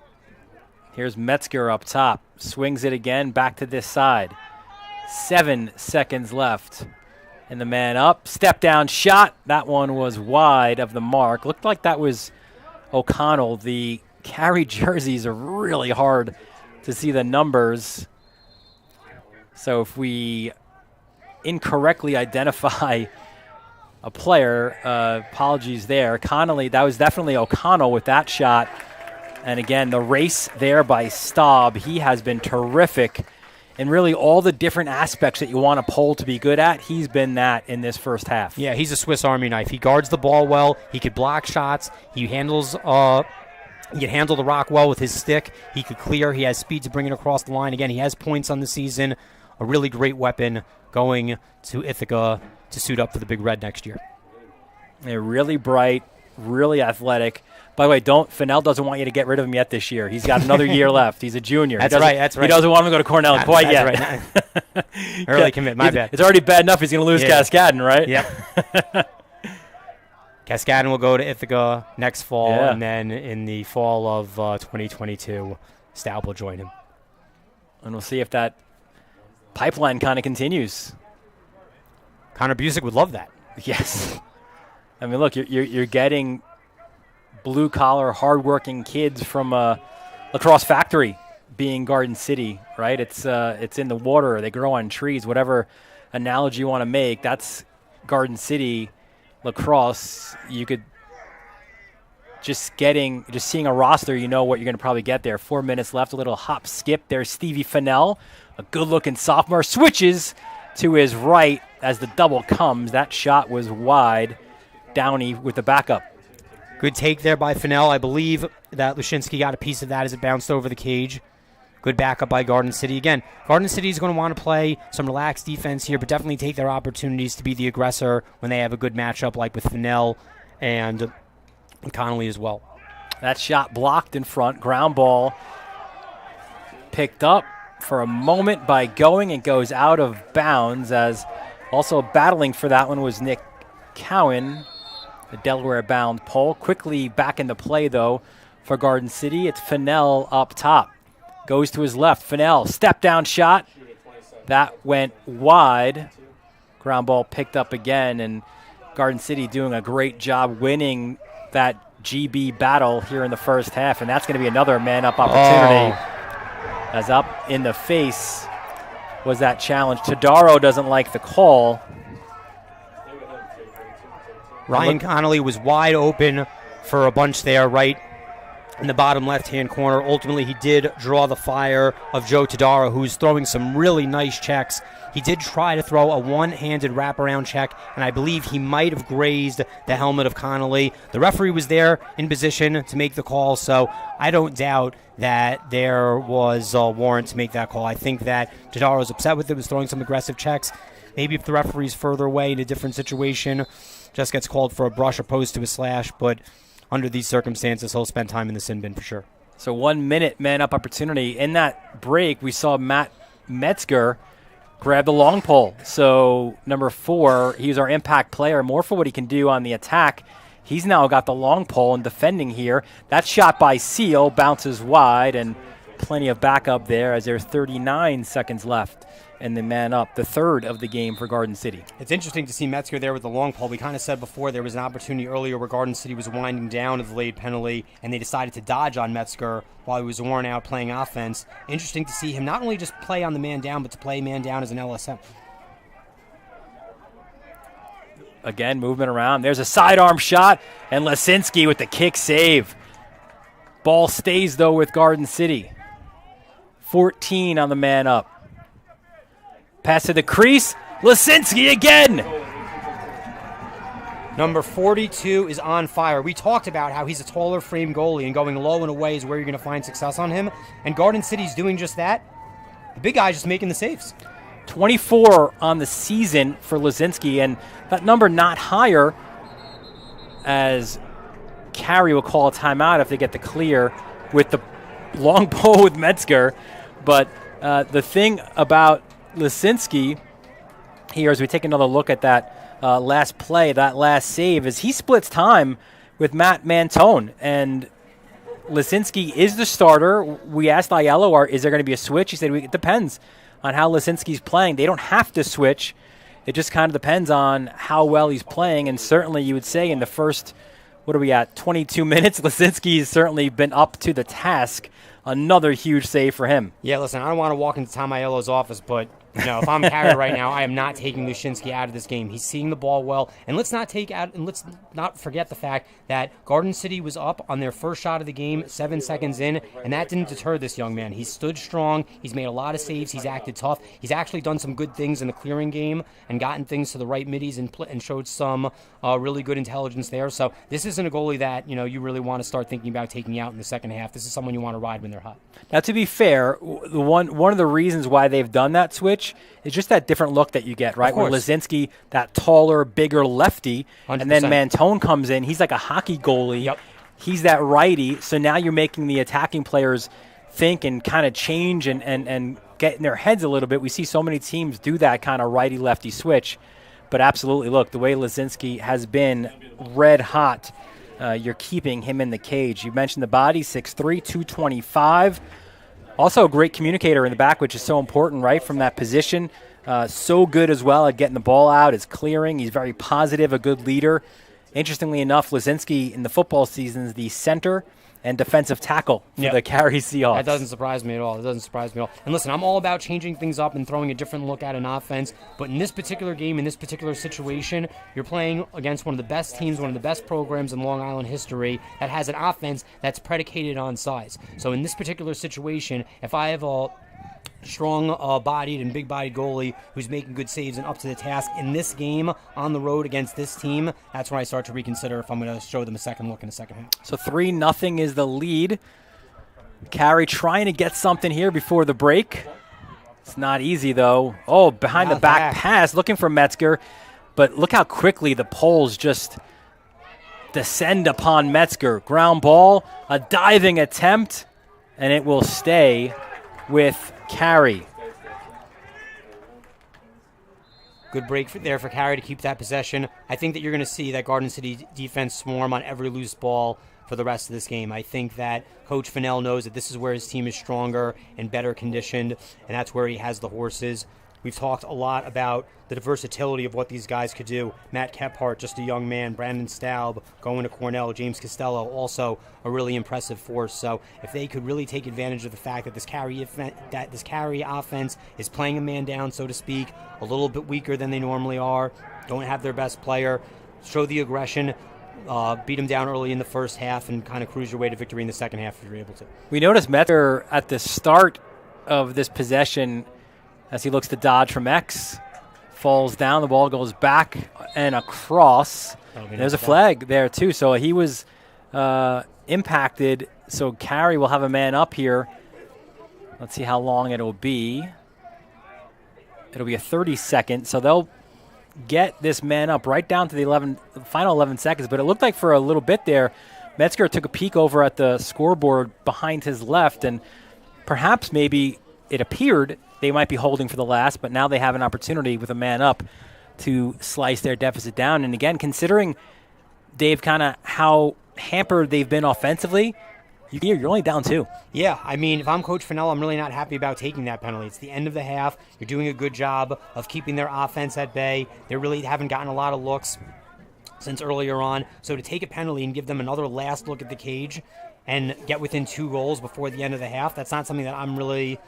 Here's Metzger up top. Swings it again, back to this side. 7 seconds left. And the man up. Step down shot. That one was wide of the mark. Looked like that was O'Connell. The Carey jerseys are really hard to see the numbers. So if we incorrectly identify a player, apologies there. Connolly, that was definitely O'Connell with that shot. And again, the race there by Staub. He has been terrific. And really all the different aspects that you want a pole to be good at, he's been that in this first half. Yeah, he's a Swiss Army knife. He guards the ball well. He could block shots. He handles he can handle the rock well with his stick. He could clear. He has speed to bring it across the line. Again, he has points on the season. A really great weapon going to Ithaca to suit up for the Big Red next year. They're really bright, really athletic. By the way, Fennell doesn't want you to get rid of him yet this year. He's got another year left. He's a junior. That's right. He doesn't want him to go to Cornell quite yet. Right. Early commit, my bad. It's already bad enough he's going to lose Cascadon, right? Yep. Cascadon will go to Ithaca next fall, and then in the fall of 2022, Staub will join him. And we'll see if that pipeline kind of continues. Connor Busick would love that. Yes. I mean, look, you're getting blue-collar, hard-working kids from Lacrosse Factory being Garden City, right? It's in the water. They grow on trees. Whatever analogy you want to make, that's Garden City lacrosse. You could just seeing a roster, you know what you're going to probably get there. 4 minutes left, a little hop skip. There's Stevie Fennell, a good-looking sophomore, switches to his right as the double comes. That shot was wide. Downey with the backup. Good take there by Fennell. I believe that Lushinsky got a piece of that as it bounced over the cage. Good backup by Garden City. Again, Garden City is going to want to play some relaxed defense here, but definitely take their opportunities to be the aggressor when they have a good matchup like with Fennell and Connolly as well. That shot blocked in front. Ground ball picked up for a moment by Going and goes out of bounds, as also battling for that one was Nick Cowan, the Delaware-bound pole. Quickly back into play, though, for Garden City. It's Fennell up top. Goes to his left. Fennell, step-down shot. That went wide. Ground ball picked up again, and Garden City doing a great job winning that GB battle here in the first half, and that's going to be another man-up opportunity. As up in the face was that challenge. Todaro doesn't like the call. Ryan Connolly was wide open for a bunch there, right in the bottom left-hand corner. Ultimately, he did draw the fire of Joe Todaro, who's throwing some really nice checks. He did try to throw a one-handed wraparound check, and I believe he might have grazed the helmet of Connolly. The referee was there in position to make the call, so I don't doubt that there was a warrant to make that call. I think that Todaro was upset with it, was throwing some aggressive checks. Maybe if the referee's further away in a different situation, just gets called for a brush opposed to a slash, but under these circumstances, he'll spend time in the sin bin for sure. So 1 minute man-up opportunity. In that break, we saw Matt Metzger grab the long pole. So number 4, he's our impact player, more for what he can do on the attack. He's now got the long pole and defending here. That shot by Seal bounces wide, and plenty of backup there as there's 39 seconds left. And the man up, the third of the game for Garden City. It's interesting to see Metzger there with the long pole. We kind of said before there was an opportunity earlier where Garden City was winding down a delayed penalty, and they decided to dodge on Metzger while he was worn out playing offense. Interesting to see him not only just play on the man down, but to play man down as an LSM. Again, movement around. There's a sidearm shot, and Lesinski with the kick save. Ball stays, though, with Garden City. 14 on the man up. Pass to the crease. Lesinski again. Number 42 is on fire. We talked about how he's a taller frame goalie, and going low and away is where you're going to find success on him. And Garden City's doing just that. The big guy's just making the saves. 24 on the season for Lesinski, and that number not higher, as Carey will call a timeout if they get the clear with the long pole with Metzger. But the thing about Lesinski here, as we take another look at that last play, that last save, is he splits time with Matt Mantone, and Lesinski is the starter. We asked Aiello, is there going to be a switch? He said, it depends on how Lesinski's playing. They don't have to switch. It just kind of depends on how well he's playing, and certainly you would say in the first, 22 minutes, Lesinski's certainly been up to the task. Another huge save for him. Yeah, listen, I don't want to walk into Tom Aiello's office, but if I'm Carey right now, I am not taking Lushinsky out of this game. He's seeing the ball well, and let's not forget the fact that Garden City was up on their first shot of the game 7 seconds in, and that didn't deter this young man. He stood strong. He's made a lot of saves. He's acted tough. He's actually done some good things in the clearing game and gotten things to the right middies and showed some really good intelligence there. So this isn't a goalie that you really want to start thinking about taking out in the second half. This is someone you want to ride when they're hot. Now, to be fair, one of the reasons why they've done that switch is just that different look that you get, right? Where Lesinski, that taller, bigger lefty, 100%. And then Mantone comes in. He's like a hockey goalie. Yep. He's that righty. So now you're making the attacking players think and kind of change and get in their heads a little bit. We see so many teams do that kind of righty-lefty switch. But absolutely, look, the way Lesinski has been red hot, you're keeping him in the cage. You mentioned the body, 6'3", 225. Also a great communicator in the back, which is so important, right, from that position. So good as well at getting the ball out, his clearing. He's very positive, a good leader. Interestingly enough, Lesinski in the football season is the center and defensive tackle for the Carey Seahawks. That doesn't surprise me at all. And listen, I'm all about changing things up and throwing a different look at an offense. But in this particular game, in this particular situation, you're playing against one of the best teams, one of the best programs in Long Island history that has an offense that's predicated on size. So in this particular situation, if I have a strong-bodied and big-bodied goalie who's making good saves and up to the task in this game on the road against this team, that's when I start to reconsider if I'm going to show them a second look in the second half. So 3-0 is the lead. Carey trying to get something here before the break. It's not easy, though. Oh, behind the back pass, looking for Metzger. But look how quickly the poles just descend upon Metzger. Ground ball, a diving attempt, and it will stay with Carey. Good break there for Carey to keep that possession. I think that you're going to see that Garden City defense swarm on every loose ball for the rest of this game. I think that Coach Fennell knows that this is where his team is stronger and better conditioned, and that's where he has the horses. We've talked a lot about the versatility of what these guys could do. Matt Kephart, just a young man. Brandon Staub going to Cornell. James Costello, also a really impressive force. So if they could really take advantage of the fact that this Carey offense is playing a man down, so to speak, a little bit weaker than they normally are, don't have their best player, show the aggression, beat them down early in the first half, and kind of cruise your way to victory in the second half if you're able to. We noticed Metzger at the start of this possession, as he looks to dodge from X, falls down, the ball goes back and across. There's a flag there too, so he was impacted. So Carey will have a man up here. Let's see how long it'll be. It'll be a 30-second, so they'll get this man up right down to the final 11 seconds. But it looked like for a little bit there, Metzger took a peek over at the scoreboard behind his left, and perhaps maybe it appeared they might be holding for the last, but now they have an opportunity with a man up to slice their deficit down. And again, considering Dave, kind of how hampered they've been offensively. You're only down 2. Yeah, I mean, if I'm Coach Fennell, I'm really not happy about taking that penalty. It's the end of the half. You're doing a good job of keeping their offense at bay. They really haven't gotten a lot of looks since earlier on. So to take a penalty and give them another last look at the cage and get within 2 goals before the end of the half, that's not something that I'm really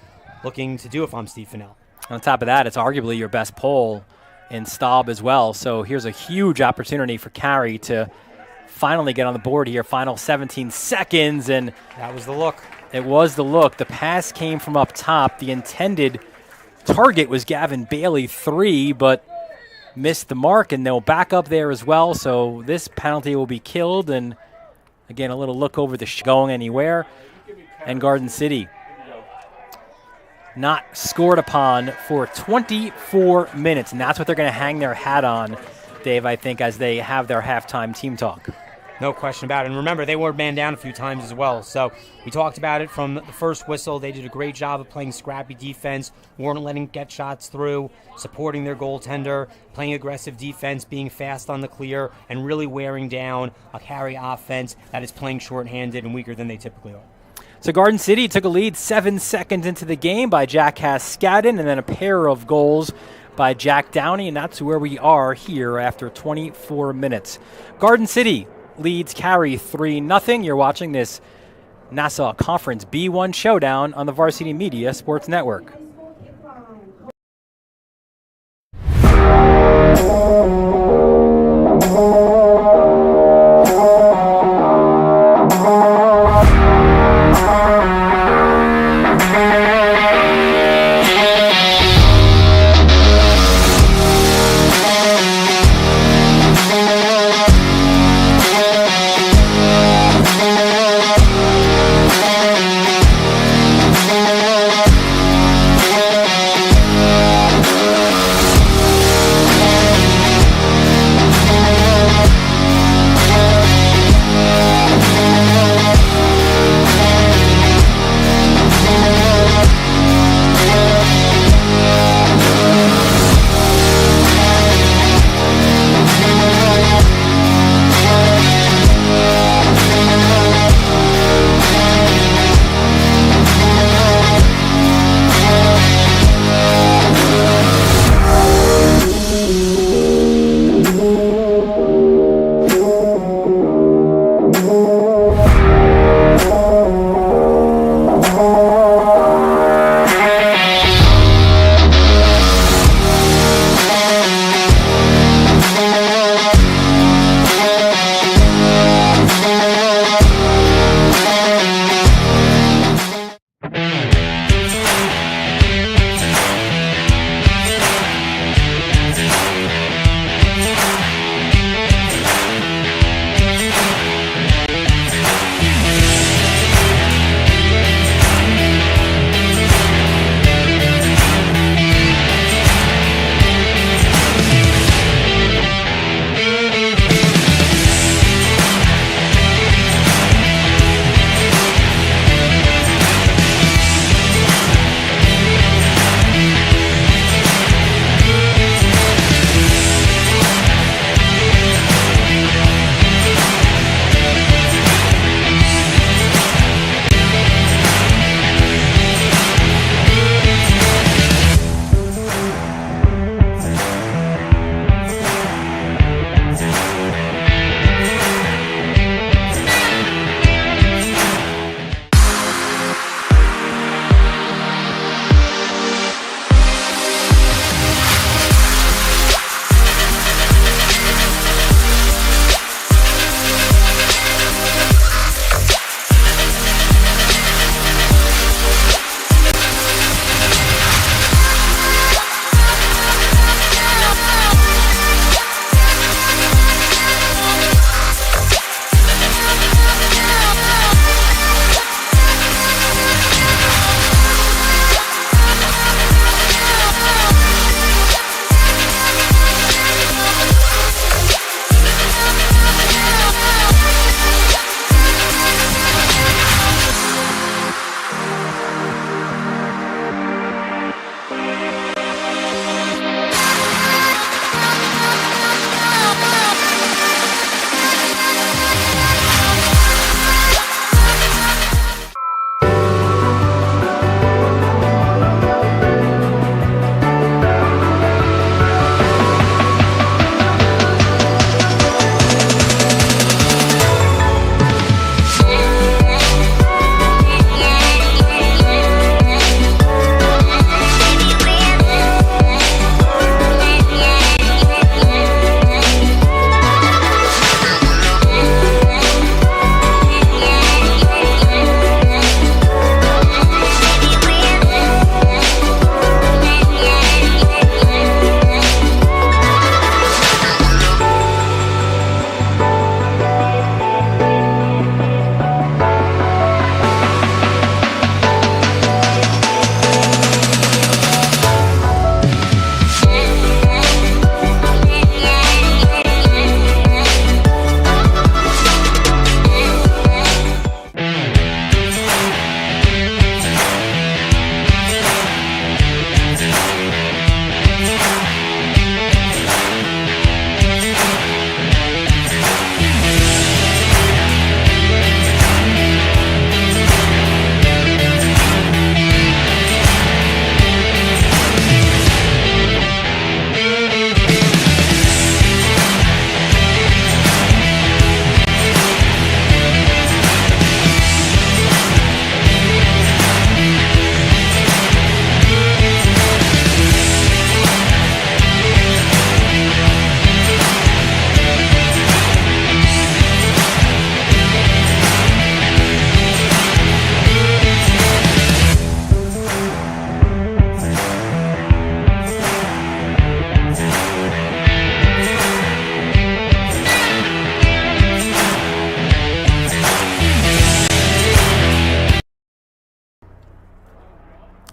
looking to do if I'm Steve Fennell. On top of that, it's arguably your best pull in Staub as well. So here's a huge opportunity for Carey to finally get on the board here. Final 17 seconds, and that was the look. It was the look. The pass came from up top. The intended target was Gavin Bailey, 3, but missed the mark, and they'll back up there as well. So this penalty will be killed, and again, a little look over the going anywhere. And Garden City not scored upon for 24 minutes, and that's what they're going to hang their hat on, Dave, I think, as they have their halftime team talk. No question about it. And remember, they were man down a few times as well. So we talked about it from the first whistle. They did a great job of playing scrappy defense, weren't letting get shots through, supporting their goaltender, playing aggressive defense, being fast on the clear, and really wearing down a Carey offense that is playing shorthanded and weaker than they typically are. So Garden City took a lead 7 seconds into the game by Jack Haskadden, and then a pair of goals by Jack Downey, and that's where we are here after 24 minutes. Garden City leads Carey 3-0. You're watching this Nassau Conference B1 showdown on the Varsity Media Sports Network.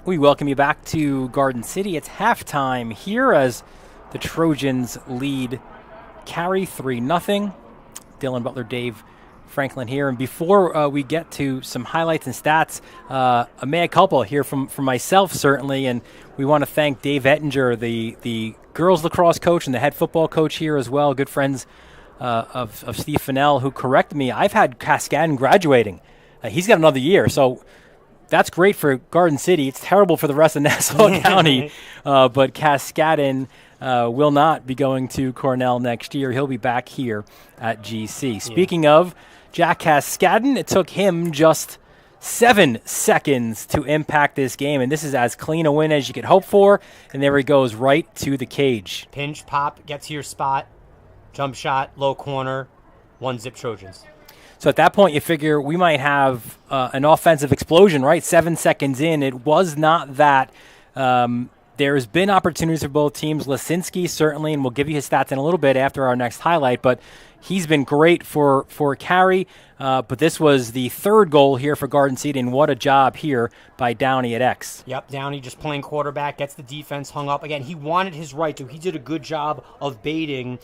We welcome you back to Garden City. It's halftime here as the Trojans lead Carey 3-0. Dylan Butler, Dave Franklin here. And before we get to some highlights and stats, a mea culpa here from myself, certainly. And we want to thank Dave Ettinger, the girls lacrosse coach and the head football coach here as well, good friends of Steve Fennell, who corrected me. I've had Cascadin graduating. He's got another year, so that's great for Garden City. It's terrible for the rest of Nassau County, but Cascadin will not be going to Cornell next year. He'll be back here at GC. Speaking of Jack Cascadin, it took him just 7 seconds to impact this game, and this is as clean a win as you could hope for, and there he goes right to the cage. Pinch, pop, get to your spot, jump shot, low corner, 1-zip Trojans. So at that point, you figure we might have an offensive explosion, right? 7 seconds in. It was not that. There's been opportunities for both teams. Lisinski, certainly, and we'll give you his stats in a little bit after our next highlight, but he's been great for Carey. But this was the third goal here for Garden City, and what a job here by Downey at X. Yep, Downey just playing quarterback, gets the defense hung up. Again, he wanted his right to. He did a good job of baiting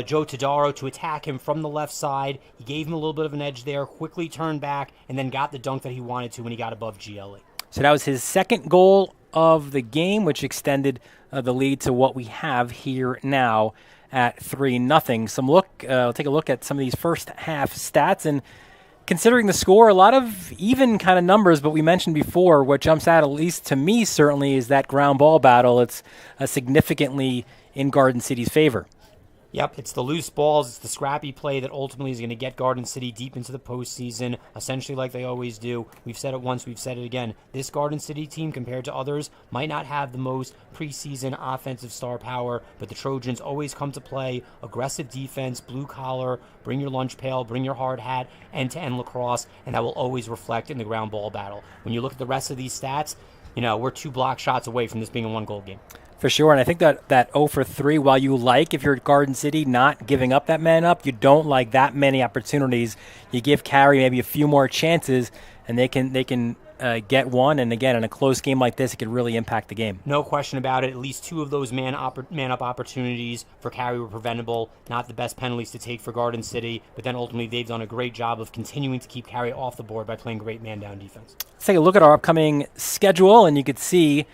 Joe Todaro to attack him from the left side. He gave him a little bit of an edge there, quickly turned back, and then got the dunk that he wanted to when he got above GLE. So that was his second goal of the game, which extended the lead to what we have here now at 3-0. We'll take a look at some of these first half stats, and considering the score, a lot of even kind of numbers, but we mentioned before, what jumps out, at least to me certainly, is that ground ball battle. It's significantly in Garden City's favor. Yep, it's the loose balls, it's the scrappy play that ultimately is going to get Garden City deep into the postseason, essentially like they always do. We've said it once, we've said it again. This Garden City team, compared to others, might not have the most preseason offensive star power, but the Trojans always come to play aggressive defense, blue collar, bring your lunch pail, bring your hard hat, end-to-end lacrosse, and that will always reflect in the ground ball battle. When you look at the rest of these stats, we're 2 block shots away from this being a 1-goal game. For sure, and I think that 0 for 3, while you like, if you're at Garden City, not giving up that man up, you don't like that many opportunities. You give Carey maybe a few more chances, and they can get one. And again, in a close game like this, it could really impact the game. No question about it. At least 2 of those man-up opportunities for Carey were preventable. Not the best penalties to take for Garden City, but then ultimately they've done a great job of continuing to keep Carey off the board by playing great man-down defense. Let's take a look at our upcoming schedule, and you could see,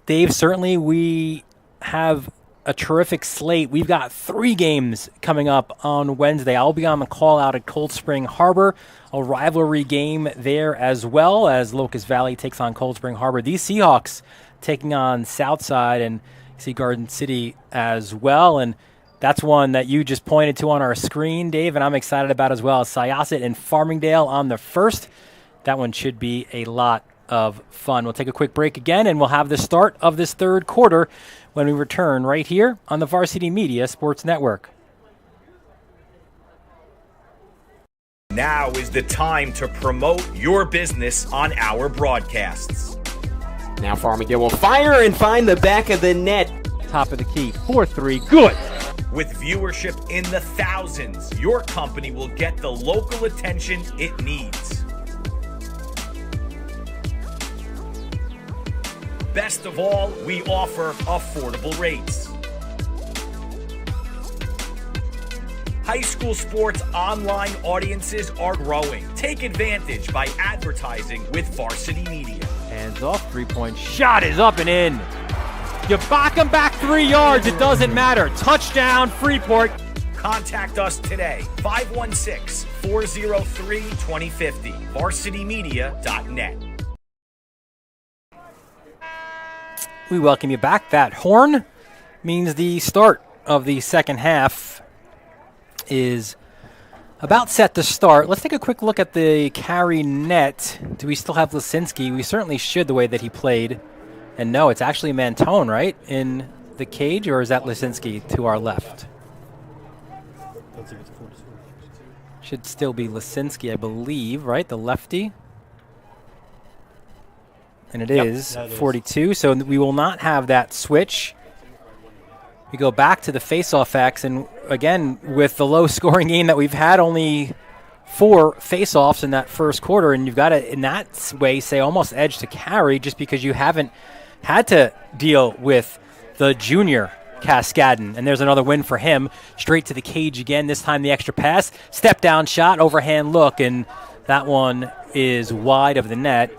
Dave, certainly we have a terrific slate. We've got 3 games coming up on Wednesday. I'll be on the call out at Cold Spring Harbor, a rivalry game there as well as Locust Valley takes on Cold Spring Harbor. These Seahawks taking on Southside, and you see Garden City as well. And that's one that you just pointed to on our screen, Dave, and I'm excited about as well. Syosset and Farmingdale on the first. That one should be a lot of fun. We'll take a quick break again, and we'll have the start of this third quarter when we return right here on the Varsity Media Sports Network. Now is the time to promote your business on our broadcasts. Now Farmingdale will fire and find the back of the net. Top of the key, 4-3, good. With viewership in the thousands, your company will get the local attention it needs. Best of all, we offer affordable rates. High school sports online audiences are growing. Take advantage by advertising with Varsity Media. Hands off, 3-point shot is up and in. You back them back 3 yards, it doesn't matter. Touchdown, Freeport. Contact us today, 516-403-2050, varsitymedia.net. We welcome you back. That horn means the start of the second half is about set to start. Let's take a quick look at the Carey net. Do we still have Lisinski? We certainly should, the way that he played. And no, it's actually Mantone, right, in the cage, or is that Lisinski to our left? Should still be Lisinski, I believe, right, the lefty? And it is 42, so we will not have that switch. We go back to the face-off X, and again, with the low-scoring game that we've had, only 4 face-offs in that first quarter, and you've got to, in that way, say almost edge to Carey just because you haven't had to deal with the junior Cascadin. And there's another win for him. Straight to the cage again, this time the extra pass. Step down shot, overhand look, and that one is wide of the net.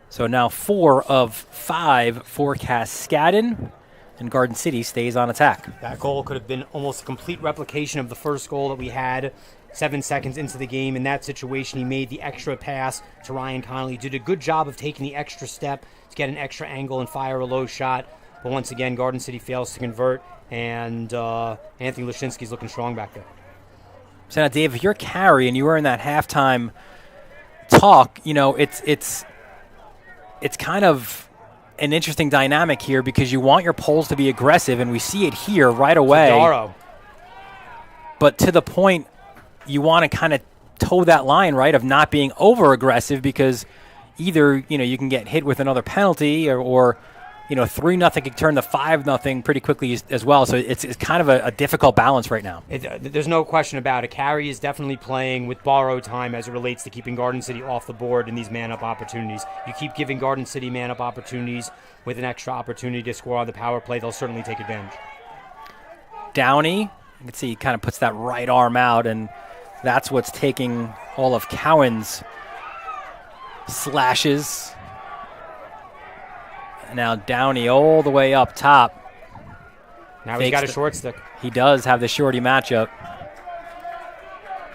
So now 4 of 5 for Cascadin, and Garden City stays on attack. That goal could have been almost a complete replication of the first goal that we had 7 seconds into the game. In that situation, he made the extra pass to Ryan Connolly. Did a good job of taking the extra step to get an extra angle and fire a low shot. But once again, Garden City fails to convert, and Anthony Lashinsky's looking strong back there. So now, Dave, if you're Carey and you were in that halftime talk, you know, it's kind of an interesting dynamic here because you want your polls to be aggressive, and we see it here right away. Todaro. But to the point, you want to kind of toe that line, right, of not being over-aggressive because either, you know, you can get hit with another penalty or you know, 3-0 can turn to 5-0 pretty quickly as well. So it's kind of a difficult balance right now. There's no question about it. Carey is definitely playing with borrowed time as it relates to keeping Garden City off the board in these man-up opportunities. You keep giving Garden City man-up opportunities with an extra opportunity to score on the power play, they'll certainly take advantage. Downey, you can see he kind of puts that right arm out, and that's what's taking all of Cowan's slashes. Now Downey all the way up top. Now he's got a short stick. He does have the shorty matchup.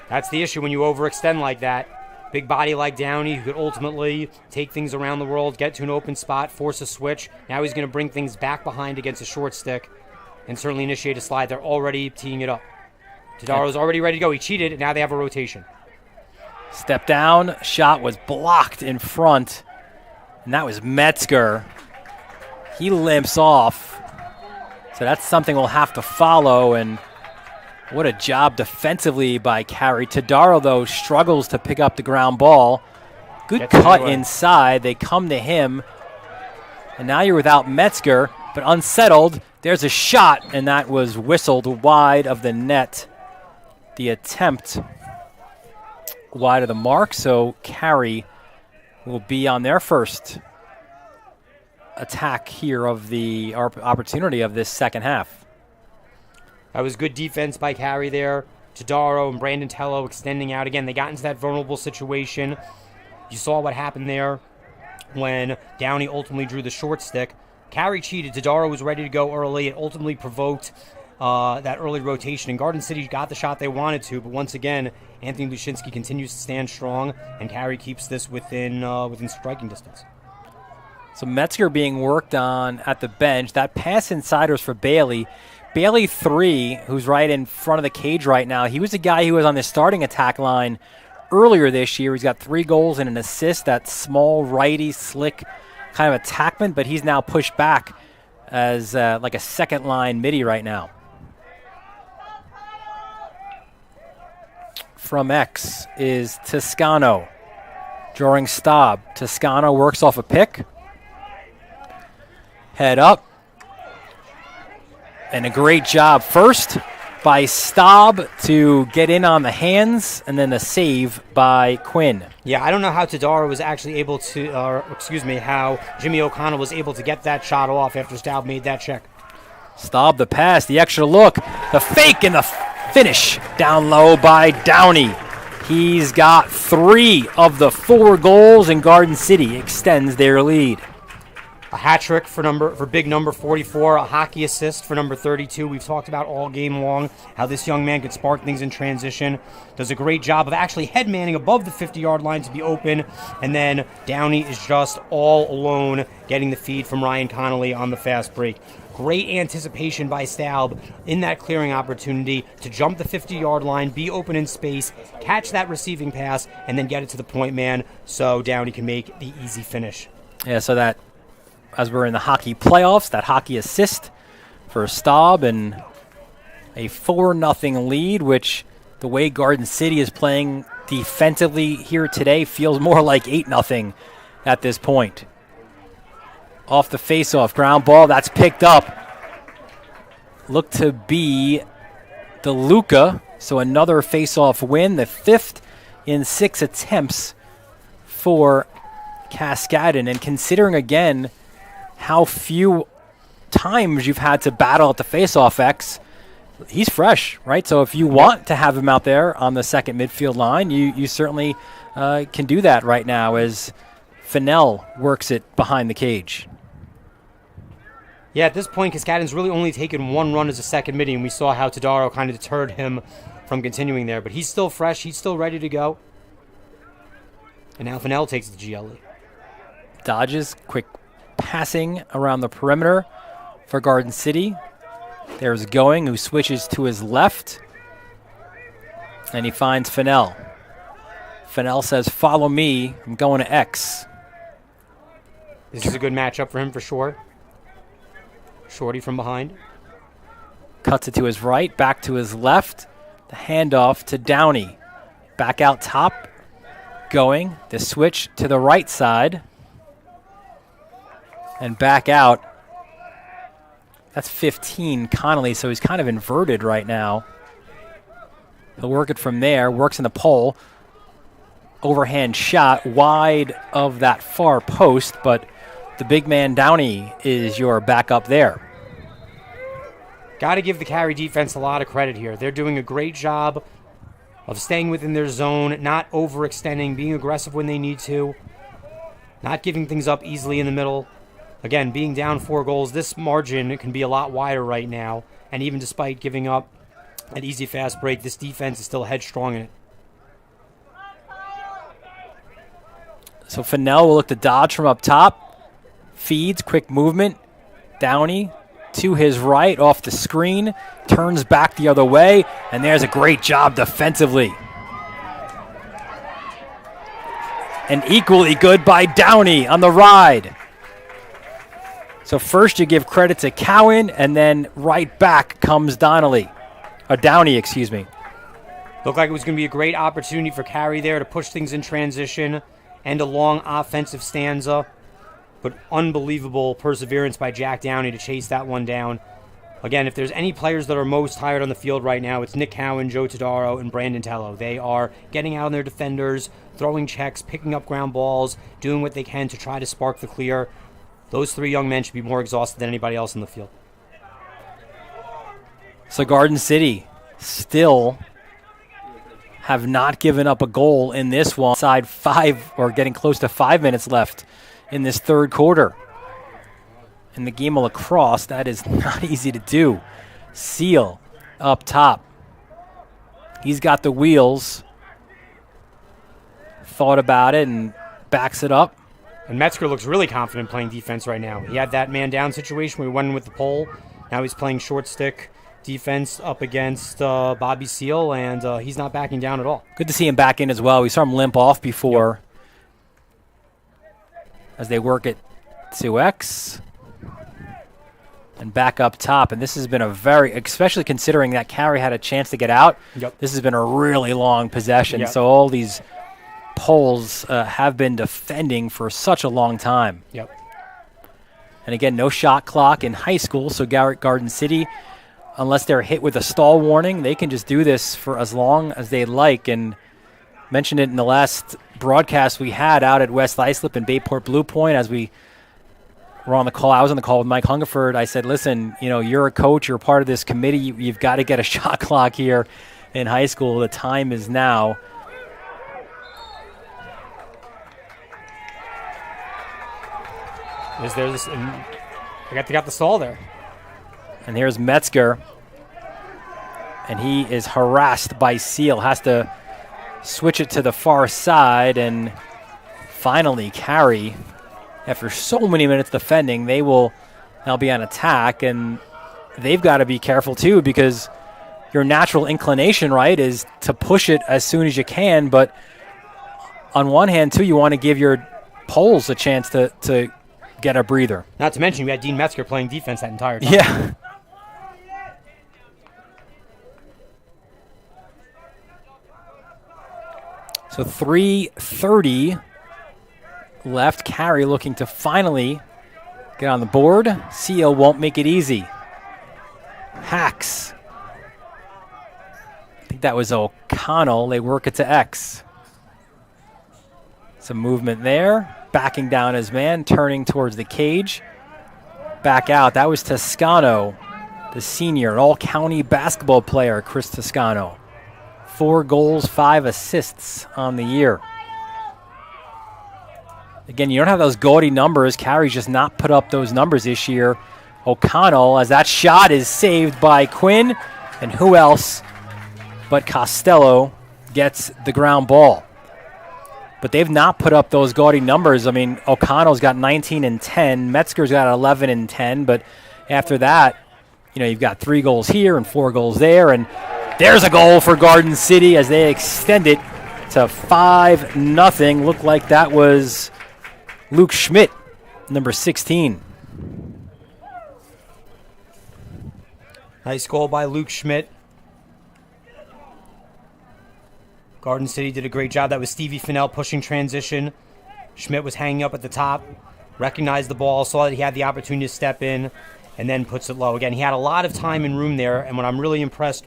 That's the issue when you overextend like that. Big body like Downey, who could ultimately take things around the world, get to an open spot, force a switch. Now he's going to bring things back behind against a short stick and certainly initiate a slide. They're already teeing it up. Tadaro's already ready to go. He cheated, and now they have a rotation. Step down. Shot was blocked in front, and that was Metzger. He limps off. So that's something we'll have to follow, and what a job defensively by Carey. Tadaro, though, struggles to pick up the ground ball. Good cut inside. They come to him, and now you're without Metzger, but unsettled. There's a shot, and that was whistled wide of the net. The attempt wide of the mark, so Carey will be on their first attack here of the opportunity of this second half. That was good defense by Carey there. Tadaro and Brandon Tello extending out. Again, they got into that vulnerable situation. You saw what happened there when Downey ultimately drew the short stick. Carey cheated. Tadaro was ready to go early. It ultimately provoked that early rotation, and Garden City got the shot they wanted to, but once again, Anthony Lushinsky continues to stand strong, and Carey keeps this within striking distance. So Metzger being worked on at the bench. That pass inside was for Bailey. Bailey 3, who's right in front of the cage right now, he was the guy who was on the starting attack line earlier this year. He's got 3 goals and an assist, that small righty, slick kind of attackman, but he's now pushed back as like a second-line midi right now. From X is Toscano. Drawing Staub. Toscano works off a pick. Head up. And a great job first by Staub to get in on the hands, and then a save by Quinn. Yeah, I don't know how Tadaro was actually able to, how Jimmy O'Connell was able to get that shot off after Staub made that check. Staub the pass, the extra look, the fake, and the finish down low by Downey. He's got 3 of the 4 goals, and Garden City extends their lead. A hat trick for big number 44, a hockey assist for number 32. We've talked about all game long how this young man could spark things in transition. Does a great job of actually head-manning above the 50-yard line to be open, and then Downey is just all alone getting the feed from Ryan Connolly on the fast break. Great anticipation by Staub in that clearing opportunity to jump the 50-yard line, be open in space, catch that receiving pass, and then get it to the point man so Downey can make the easy finish. Yeah, so that, as we're in the hockey playoffs, that hockey assist for Staub and a 4-0 lead, which the way Garden City is playing defensively here today feels more like 8-0 at this point. Off the face-off, ground ball, that's picked up. Looked to be DeLuca, so another face-off win, the 5th in 6 attempts for Cascadon. And considering, again, how few times you've had to battle at the face-off X, he's fresh, right? So if you want to have him out there on the second midfield line, you certainly can do that right now as Fennell works it behind the cage. Yeah, at this point, Cascadon's really only taken one run as a second midi, and we saw how Tadaro kind of deterred him from continuing there. But he's still fresh. He's still ready to go. And now Fennell takes the GLE. Dodges, quick passing around the perimeter for Garden City. There's Going, who switches to his left. And he finds Fennell. Fennell says, follow me. I'm going to X. This is a good matchup for him for sure. Shorty from behind. Cuts it to his right, back to his left. The handoff to Downey. Back out top. Going. The switch to the right side. And back out. That's 15, Connolly, so he's kind of inverted right now. He'll work it from there. Works in the pole. Overhand shot wide of that far post, but the big man Downey is your backup there. Got to give the Carey defense a lot of credit here. They're doing a great job of staying within their zone, not overextending, being aggressive when they need to, not giving things up easily in the middle. Again, being down 4 goals, this margin can be a lot wider right now, and even despite giving up an easy fast break, this defense is still headstrong in it. So Fennell will look to dodge from up top. Feeds, quick movement. Downey to his right off the screen. Turns back the other way. And there's a great job defensively. And equally good by Downey on the ride. So first you give credit to Cowan, and then right back comes Downey, excuse me. Looked like it was going to be a great opportunity for Carey there to push things in transition and a long offensive stanza. But unbelievable perseverance by Jack Downey to chase that one down. Again, if there's any players that are most tired on the field right now, it's Nick Cowan, Joe Tadaro, and Brandon Tello. They are getting out on their defenders, throwing checks, picking up ground balls, doing what they can to try to spark the clear. Those 3 young men should be more exhausted than anybody else in the field. So Garden City still have not given up a goal in this one. Side 5, or getting close to 5 minutes left in this third quarter. In the game of lacrosse, that is not easy to do. Seal up top. He's got the wheels. Thought about it and backs it up. And Metzger looks really confident playing defense right now. He had that man down situation where he went in with the pole. Now he's playing short stick defense up against Bobby Seal, and he's not backing down at all. Good to see him back in as well. We saw him limp off before. As they work it to X. And back up top. And this has been a very, especially considering that Carey had a chance to get out, this has been a really long possession. So all these poles have been defending for such a long time. And again, no shot clock in high school, so Garden City, unless they're hit with a stall warning, they can just do this for as long as they like. And mentioned it in the last broadcast we had out at West Islip and Bayport Blue Point as we were on the call. I was on the call with Mike Hungerford. I said, listen, you're a coach, you're part of this committee. You've got to get a shot clock here in high school. The time is now. They got the stall there. And here's Metzger. And he is harassed by Seal. Has to switch it to the far side. And finally, Carey, after so many minutes defending, they will now be on attack. And they've got to be careful, too, because your natural inclination, right, is to push it as soon as you can. But on one hand, too, you want to give your poles a chance to get a breather. Not to mention, we had Dean Metzger playing defense that entire time. Yeah. So 3:30 left. Carey looking to finally get on the board. Seal won't make it easy. Hacks. I think that was O'Connell. They work it to X. Some movement there. Backing down his man, turning towards the cage. Back out. That was Toscano, the senior, an all-county basketball player, Chris Toscano. 4 goals, 5 assists on the year. Again, you don't have those gaudy numbers. Carey's just not put up those numbers this year. O'Connell, as that shot is saved by Quinn, and who else but Costello gets the ground ball. But they've not put up those gaudy numbers. I mean, O'Connell's got 19 and 10. Metzger's got 11 and 10. But after that, you know, you've got 3 goals here and 4 goals there. And there's a goal for Garden City as they extend it to 5-0. Looked like that was Luke Schmidt, number 16. Nice goal by Luke Schmidt. Garden City did a great job. That was Stevie Fennell pushing transition. Schmidt was hanging up at the top, recognized the ball, saw that he had the opportunity to step in, and then puts it low. Again, he had a lot of time and room there, and what I'm really impressed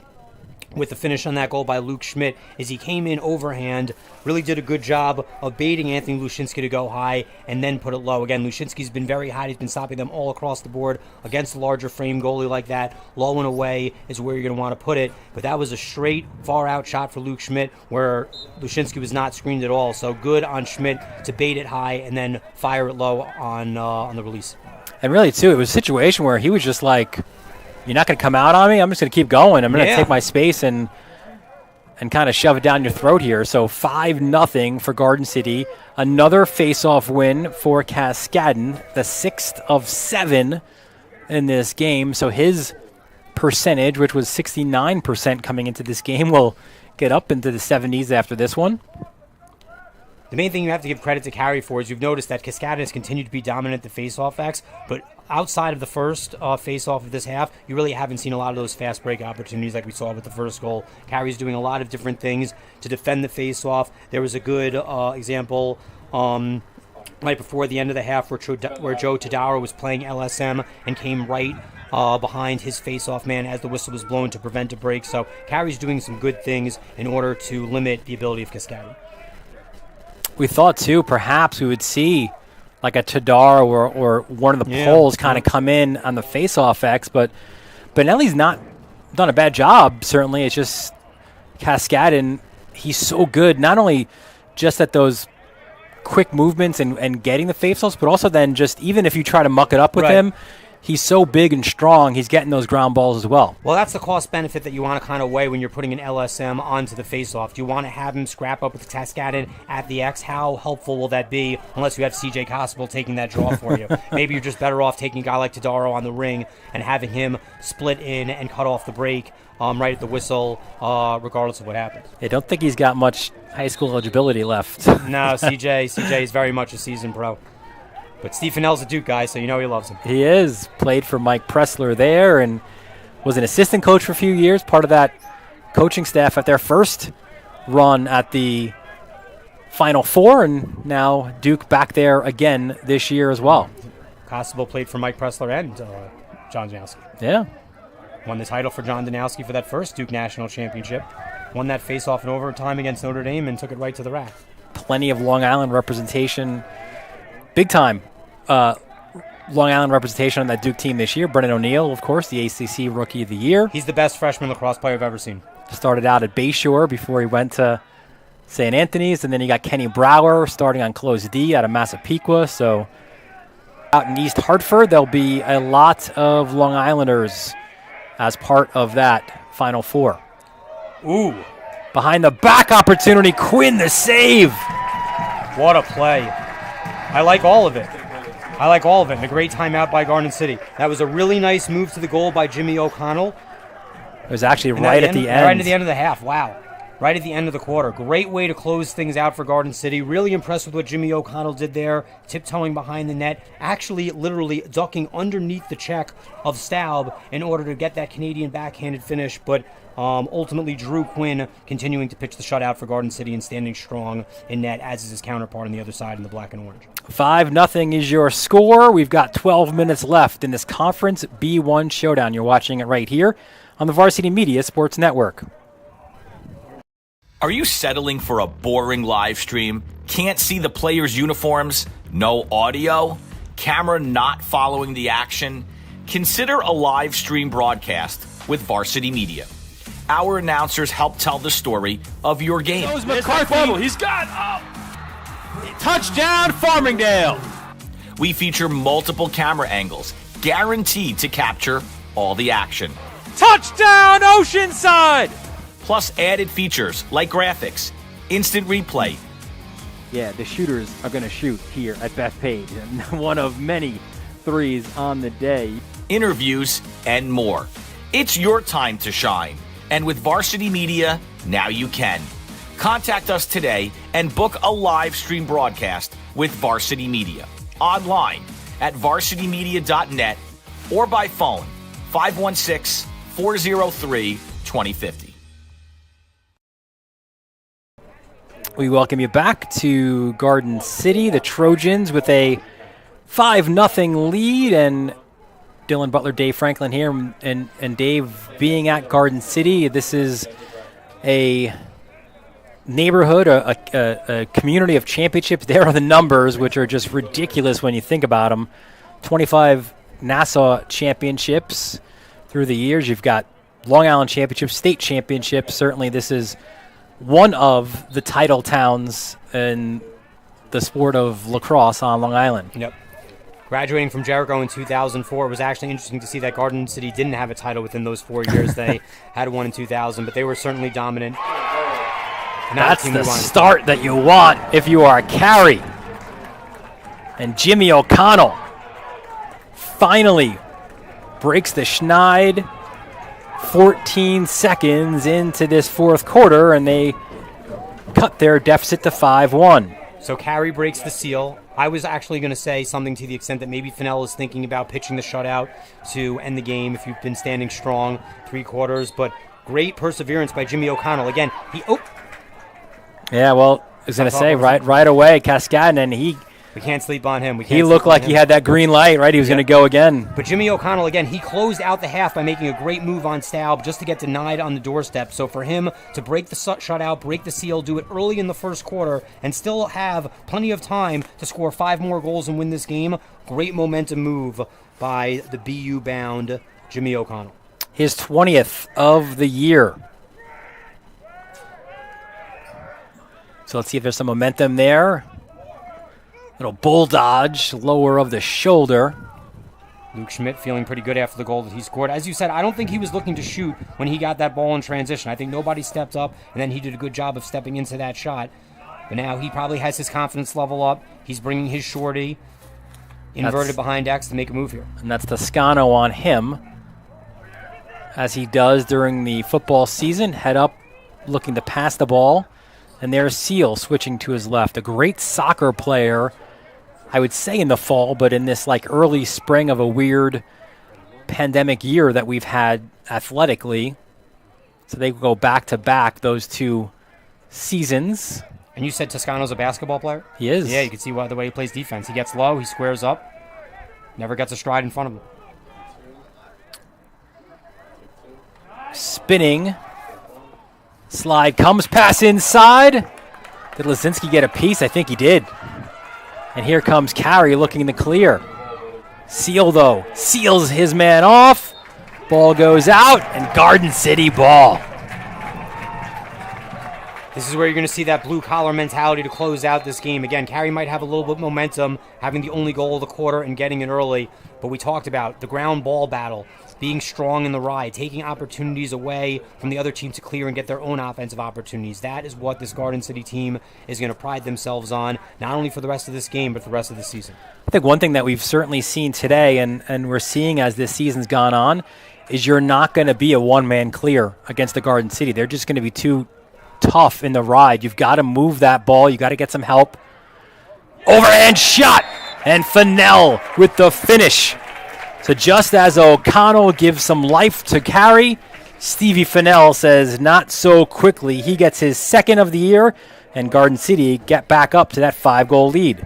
with the finish on that goal by Luke Schmidt is he came in overhand, really did a good job of baiting Anthony Lushinsky to go high and then put it low. Again, Lushinsky's been very high. He's been stopping them all across the board against a larger frame goalie like that. Low and away is where you're going to want to put it. But that was a straight far-out shot for Luke Schmidt where Lushinsky was not screened at all. So good on Schmidt to bait it high and then fire it low on the release. And really, too, it was a situation where he was just like, you're not going to come out on me? I'm just going to keep going. I'm going to take my space and kind of shove it down your throat here. So 5-0 for Garden City. Another face-off win for Cascadon, the 6th of 7 in this game. So his percentage, which was 69% coming into this game, will get up into the 70s after this one. The main thing you have to give credit to Carey for is you've noticed that Cascadon has continued to be dominant at the face-off X, but outside of the first face-off of this half, you really haven't seen a lot of those fast break opportunities like we saw with the first goal. Carey's doing a lot of different things to defend the face-off. There was a good example right before the end of the half where Joe Tadaro was playing LSM and came right behind his face-off man as the whistle was blown to prevent a break. So Carey's doing some good things in order to limit the ability of Cascadon. We thought, too, perhaps we would see like a Tadaro or one of the Poles kind of come in on the face-off X, but Benelli's not done a bad job, certainly. It's just Cascadon, he's so good, not only just at those quick movements and getting the face-offs, but also then just even if you try to muck it up with him, he's so big and strong, he's getting those ground balls as well. Well, that's the cost benefit that you want to kind of weigh when you're putting an LSM onto the face-off. Do you want to have him scrap up with Cascadon at the X? How helpful will that be unless you have CJ Constable taking that draw for you? Maybe you're just better off taking a guy like Tadaro on the ring and having him split in and cut off the break right at the whistle, regardless of what happens. I don't think he's got much high school eligibility left. No, CJ is very much a seasoned pro. But Steve Fennell's a Duke guy, so you know he loves him. He is. Played for Mike Pressler there and was an assistant coach for a few years, part of that coaching staff at their first run at the Final Four, and now Duke back there again this year as well. Constable played for Mike Pressler and John Danowski. Yeah. Won the title for John Danowski for that first Duke National Championship. Won that face-off in overtime against Notre Dame and took it right to the rack. Plenty of Long Island representation. Big time. Long Island representation on that Duke team this year. Brennan O'Neill, of course, the ACC Rookie of the Year. He's the best freshman lacrosse player I've ever seen. Started out at Bayshore before he went to St. Anthony's, and then you got Kenny Brower starting on Close D out of Massapequa. So out in East Hartford, there'll be a lot of Long Islanders as part of that Final Four. Ooh. Behind the back opportunity, Quinn the save. What a play. I like all of it. And a great timeout by Garden City. That was a really nice move to the goal by Jimmy O'Connell. It was actually right at the end. Right at the end of the half. Wow. Right at the end of the quarter. Great way to close things out for Garden City. Really impressed with what Jimmy O'Connell did there. Tiptoeing behind the net. Actually, literally ducking underneath the check of Staub in order to get that Canadian backhanded finish. But ultimately, Drew Quinn continuing to pitch the shutout for Garden City and standing strong in net, as is his counterpart on the other side in the black and orange. 5-0 is your score. We've got 12 minutes left in this Conference B1 showdown. You're watching it right here on the Varsity Media Sports Network. Are you settling for a boring live stream? Can't see the players' uniforms? No audio? Camera not following the action? Consider a live stream broadcast with Varsity Media. Our announcers help tell the story of your game. Goes McCarthy. He's got touchdown, Farmingdale. We feature multiple camera angles, guaranteed to capture all the action. Touchdown, Oceanside. Plus added features like graphics, instant replay. Yeah, the shooters are going to shoot here at Bethpage, and one of many threes on the day. Interviews, and more. It's your time to shine. And with Varsity Media, now you can. Contact us today and book a live stream broadcast with Varsity Media. Online at varsitymedia.net or by phone 516-403-2050. We welcome you back to Garden City. The Trojans with a 5-0 lead, and Dylan Butler, Dave Franklin here, and Dave being at Garden City. This is a neighborhood, a community of championships. There are the numbers, which are just ridiculous when you think about them. 25 Nassau championships through the years. You've got Long Island championships, state championships. Certainly this is one of the title towns in the sport of lacrosse on Long Island. Yep. Graduating from Jericho in 2004, it was actually interesting to see that Garden City didn't have a title within those 4 years. They had one in 2000, but they were certainly dominant. That's the start that you want if you are Carey. And Jimmy O'Connell finally breaks the schneid 14 seconds into this fourth quarter, and they cut their deficit to 5-1. So Carey breaks the seal. I was actually going to say something to the extent that maybe Fennell is thinking about pitching the shutout to end the game if you've been standing strong 3 quarters, but great perseverance by Jimmy O'Connell. Again, Yeah, well, I was going to say right away, Cascadin, and we can't sleep on him. He looked like he had that green light, right? He was going to go again. But Jimmy O'Connell, again, he closed out the half by making a great move on Staub just to get denied on the doorstep. So for him to break the shutout, break the seal, do it early in the first quarter, and still have plenty of time to score 5 more goals and win this game, great momentum move by the BU-bound Jimmy O'Connell. His 20th of the year. So let's see if there's some momentum there. Little bull dodge, lower of the shoulder. Luke Schmidt feeling pretty good after the goal that he scored. As you said, I don't think he was looking to shoot when he got that ball in transition. I think nobody stepped up, and then he did a good job of stepping into that shot. But now he probably has his confidence level up. He's bringing his shorty inverted behind X to make a move here. And that's Toscano on him, as he does during the football season. Head up, looking to pass the ball. And there's Seal switching to his left. A great soccer player, I would say in the fall, but in this like early spring of a weird pandemic year that we've had athletically. So they go back to back, those 2 seasons. And you said Toscano's a basketball player? He is. Yeah, you can see the way he plays defense. He gets low, he squares up, never gets a stride in front of him. Spinning. Slide comes, pass inside. Did Lazinski get a piece? I think he did. And here comes Carey looking to clear. Seal, though, seals his man off. Ball goes out, and Garden City ball. This is where you're going to see that blue-collar mentality to close out this game. Again, Carey might have a little bit of momentum, having the only goal of the quarter and getting it early. But we talked about the ground ball battle, being strong in the ride, taking opportunities away from the other team to clear and get their own offensive opportunities. That is what this Garden City team is going to pride themselves on, not only for the rest of this game, but for the rest of the season. I think one thing that we've certainly seen today, and we're seeing as this season's gone on, is you're not going to be a one-man clear against the Garden City. They're just going to be too tough in the ride. You've got to move that ball. You've got to get some help. Overhand shot, and Fennell with the finish. So just as O'Connell gives some life to Carey, Stevie Fennell says not so quickly. He gets his 2nd of the year, and Garden City get back up to that 5-goal lead.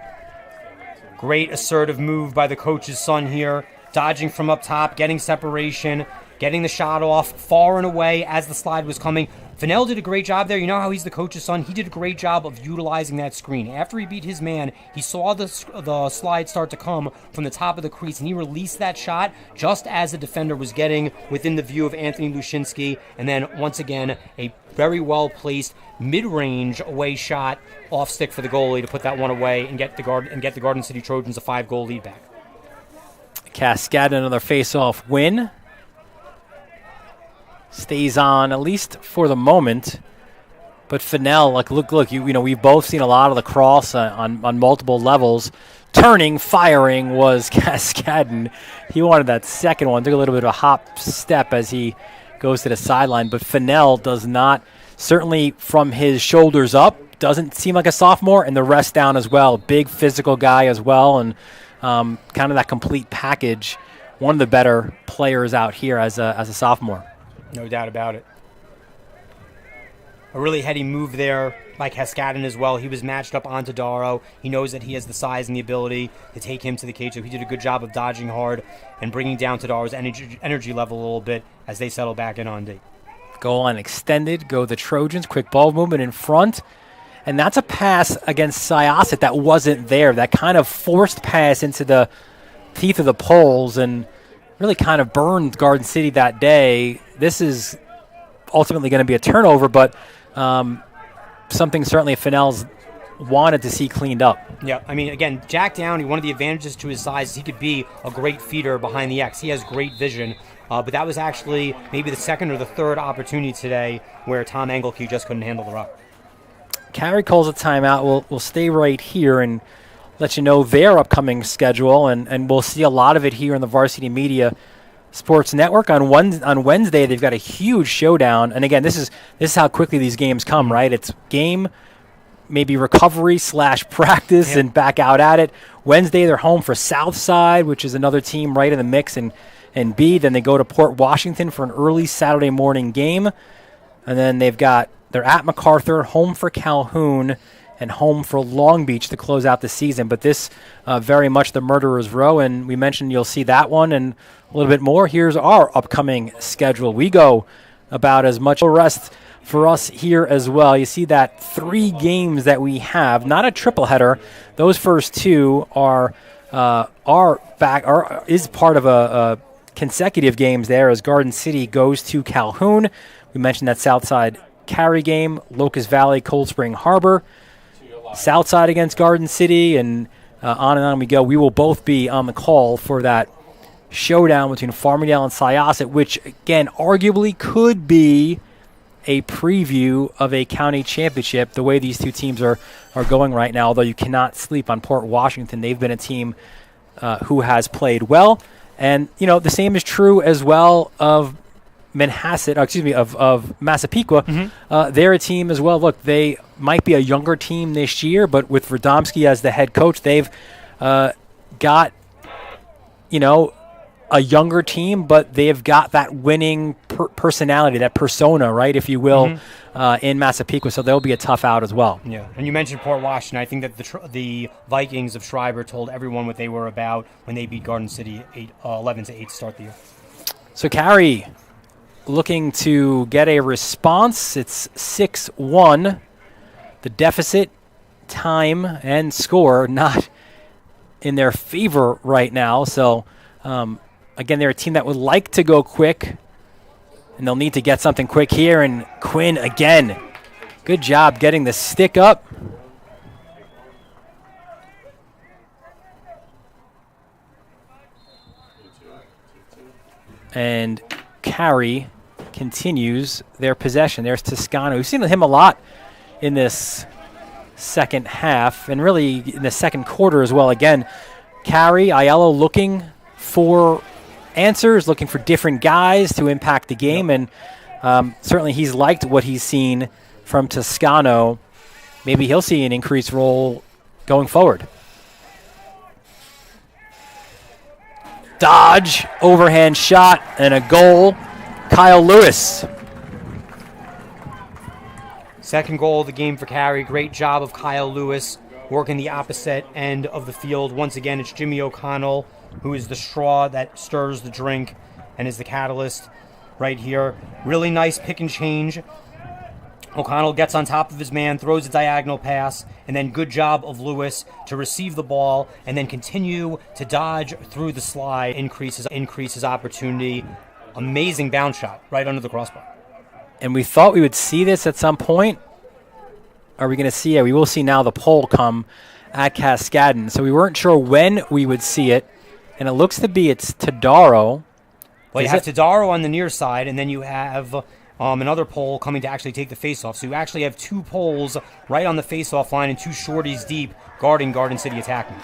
Great assertive move by the coach's son here, dodging from up top, getting separation, getting the shot off far and away as the slide was coming. Fennell did a great job there. You know how he's the coach's son? He did a great job of utilizing that screen. After he beat his man, he saw the slide start to come from the top of the crease, and he released that shot just as the defender was getting within the view of Anthony Lushinsky. And then, once again, a very well-placed mid-range away shot off stick for the goalie to put that one away and get the Garden City Trojans a 5-goal lead back. Cascade, another face-off win. Stays on, at least for the moment. But Fennell, look, you know, we've both seen a lot of lacrosse on multiple levels. Turning, firing was Cascadin. He wanted that second one. Took a little bit of a hop step as he goes to the sideline. But Fennell does not, certainly from his shoulders up, doesn't seem like a sophomore, and the rest down as well. Big physical guy as well, and kind of that complete package. One of the better players out here as a sophomore. No doubt about it. A really heady move there by Cascadin as well. He was matched up onto Darrow. He knows that he has the size and the ability to take him to the cage, so he did a good job of dodging hard and bringing down Tadara's energy level a little bit as they settle back in on D. Goal line extended. Go the Trojans. Quick ball movement in front. And that's a pass against Syosset that wasn't there. That kind of forced pass into the teeth of the poles and really kind of burned Garden City that day. This is ultimately going to be a turnover, but something certainly Fennell's wanted to see cleaned up. Yeah, I mean, again, Jack Downey, one of the advantages to his size is he could be a great feeder behind the X. He has great vision, but that was actually maybe the second or the third opportunity today where Tom Engelke just couldn't handle the rock. Carey calls a timeout. We'll stay right here and let you know their upcoming schedule, and we'll see a lot of it here in the Varsity Media Sports Network. On Wednesday, they've got a huge showdown. And again, this is how quickly these games come, right? It's game, maybe recovery / practice, and back out at it. Wednesday, they're home for Southside, which is another team right in the mix, and B. Then they go to Port Washington for an early Saturday morning game. And then they're at MacArthur, home for Calhoun, and home for Long Beach to close out the season. But this very much the Murderers Row, and we mentioned you'll see that one and a little bit more. Here's our upcoming schedule. We go about as much rest for us here as well. You see that 3 games that we have, not a triple header. Those first 2 is part of a consecutive games there as Garden City goes to Calhoun. We mentioned that Southside Carey game, Locust Valley, Cold Spring Harbor. Southside against Garden City, and on we go. We will both be on the call for that showdown between Farmingdale and Syosset, which, again, arguably could be a preview of a county championship, the way these two teams are going right now, although you cannot sleep on Port Washington. They've been a team who has played well. And, you know, the same is true as well of of Massapequa. Mm-hmm. They're a team as well. Look, they might be a younger team this year, but with Radomski as the head coach, they've got, you know, a younger team, but they've got that winning personality, that persona, right, if you will, in Massapequa. So they'll be a tough out as well. Yeah, and you mentioned Port Washington. I think that the Vikings of Schreiber told everyone what they were about when they beat Garden City 11-8 to start the year. So Carey looking to get a response. It's 6-1. The deficit, time, and score not in their favor right now. So, again, they're a team that would like to go quick, and they'll need to get something quick here. And Quinn, again, good job getting the stick up. And Carey continues their possession. There's Toscano. We've seen him a lot in this second half and really in the second quarter as well. Again, Carey, Aiello looking for answers, looking for different guys to impact the game, and certainly he's liked what he's seen from Toscano. Maybe he'll see an increased role going forward. Dodge, overhand shot, and a goal. Kyle Lewis. Second goal of the game for Carey. Great job of Kyle Lewis working the opposite end of the field. Once again, it's Jimmy O'Connell who is the straw that stirs the drink and is the catalyst right here. Really nice pick and change O'Connell gets on top of his man, throws a diagonal pass, and then good job of Lewis to receive the ball and then continue to dodge through the slide, increases opportunity. Amazing bounce shot right under the crossbar. And we thought we would see this at some point. Are we going to see it? We will see now the pole come at Cascadon. So we weren't sure when we would see it. And it looks to be it's Tadaro. Well, you have Tadaro on the near side, and then you have another pole coming to actually take the faceoff. So you actually have two poles right on the faceoff line and two shorties deep guarding Garden City attackmen.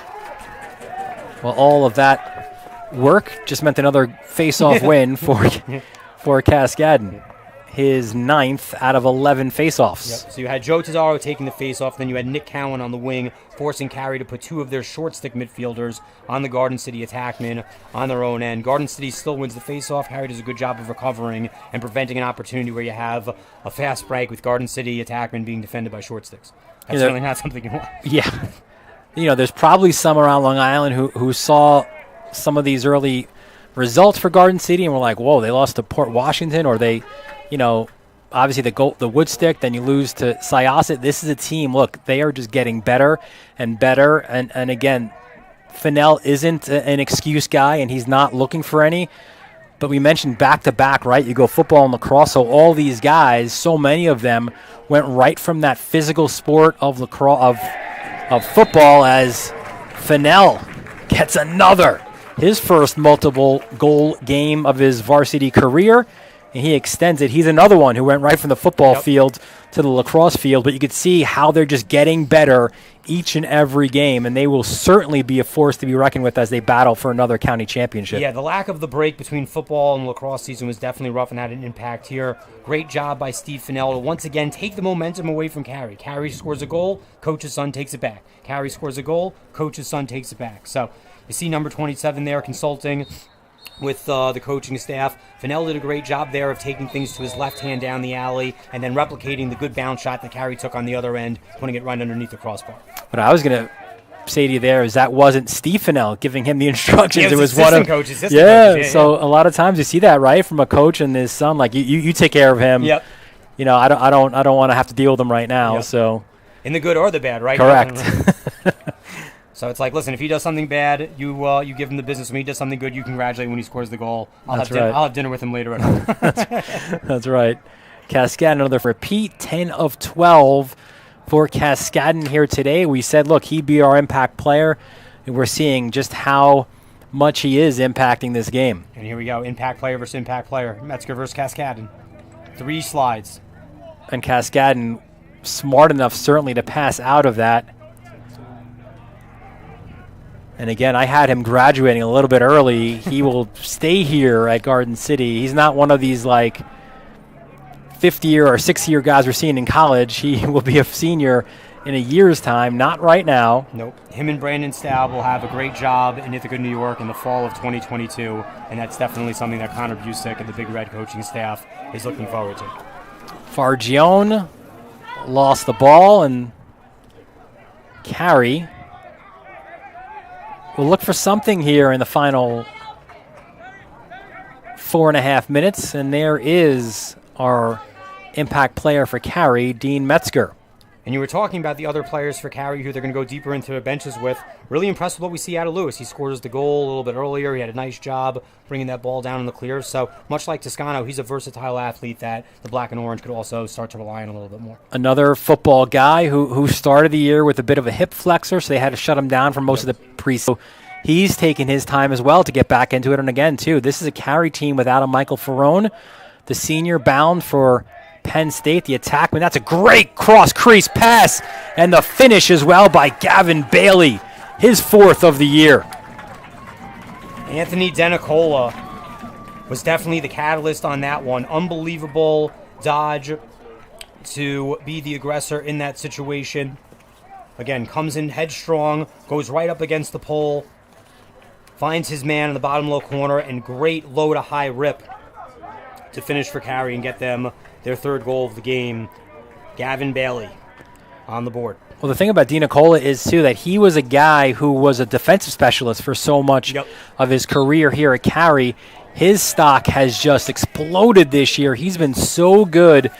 Well, all of that work just meant another faceoff win for Cascadon. His 9th out of 11 faceoffs. Yep. So you had Joe Tadaro taking the faceoff, then you had Nick Cowan on the wing, forcing Carey to put two of their short stick midfielders on the Garden City attackmen on their own end. Garden City still wins the faceoff. Carey does a good job of recovering and preventing an opportunity where you have a fast break with Garden City attackmen being defended by short sticks. That's certainly not something you want. Yeah. There's probably some around Long Island who saw some of these early results for Garden City and were like, whoa, they lost to Port Washington, or they, obviously the wood stick, then you lose to Syosset. This is a team, look, they are just getting better and better. And again, Fennell isn't an excuse guy, and he's not looking for any. But we mentioned back-to-back, right? You go football and lacrosse, so all these guys, so many of them went right from that physical sport of lacrosse, of football, as Fennell gets his first multiple goal game of his varsity career, and he extends it. He's another one who went right from the football field to the lacrosse field, but you could see how they're just getting better each and every game, and they will certainly be a force to be reckoned with as they battle for another county championship. Yeah, the lack of the break between football and lacrosse season was definitely rough and had an impact here. Great job by Steve Fennell to once again take the momentum away from Carey. Carey scores a goal, coach's son takes it back. Carey scores a goal, coach's son takes it back. So you see number 27 there consulting with the coaching staff. Fennell did a great job there of taking things to his left hand down the alley and then replicating the good bounce shot that Carey took on the other end, putting it right underneath the crossbar. What I was going to say to you there is that wasn't Steve Fennell giving him the instructions. Yeah, it was one of coaches. So a lot of times you see that, right, from a coach and his son, like you take care of him. Yep. I don't want to have to deal with him right now. Yep. So in the good or the bad, right? Correct. So it's like, listen, if he does something bad, you give him the business. When he does something good, you congratulate him when he scores the goal. I'll have dinner with him later. That's right. Cascadon, another repeat, 10 of 12 for Cascadon here today. We said, look, he'd be our impact player, and we're seeing just how much he is impacting this game. And here we go, impact player versus impact player. Metzger versus Cascadon. 3 slides. And Cascadon smart enough, certainly, to pass out of that. And again, I had him graduating a little bit early. He will stay here at Garden City. He's not one of these, 5th-year or 6th-year guys we're seeing in college. He will be a senior in a year's time, not right now. Nope. Him and Brandon Staub will have a great job in Ithaca, New York in the fall of 2022, and that's definitely something that Connor Busick and the Big Red coaching staff is looking forward to. Fargione lost the ball, and Carey we'll look for something here in the final 4.5 minutes, and there is our impact player for Carey, Dean Metzger. And you were talking about the other players for Carey who they're going to go deeper into their benches with. Really impressed with what we see out of Lewis. He scores the goal a little bit earlier. He had a nice job bringing that ball down in the clear. So much like Toscano, he's a versatile athlete that the Black and Orange could also start to rely on a little bit more. Another football guy who started the year with a bit of a hip flexor, so they had to shut him down for most of the preseason. He's taken his time as well to get back into it. And again, too, this is a Carey team without a Michael Ferrone, the senior bound for Penn State, the attackman. That's a great cross-crease pass, and the finish as well by Gavin Bailey, his 4th of the year. Anthony Denicola was definitely the catalyst on that one. Unbelievable dodge to be the aggressor in that situation. Again, comes in headstrong, goes right up against the pole, finds his man in the bottom low corner, and great low to high rip to finish for Carey and get them their 3rd goal of the game. Gavin Bailey on the board. Well, the thing about Denicola is, too, that he was a guy who was a defensive specialist for so much of his career here at Carey. His stock has just exploded this year. He's been so good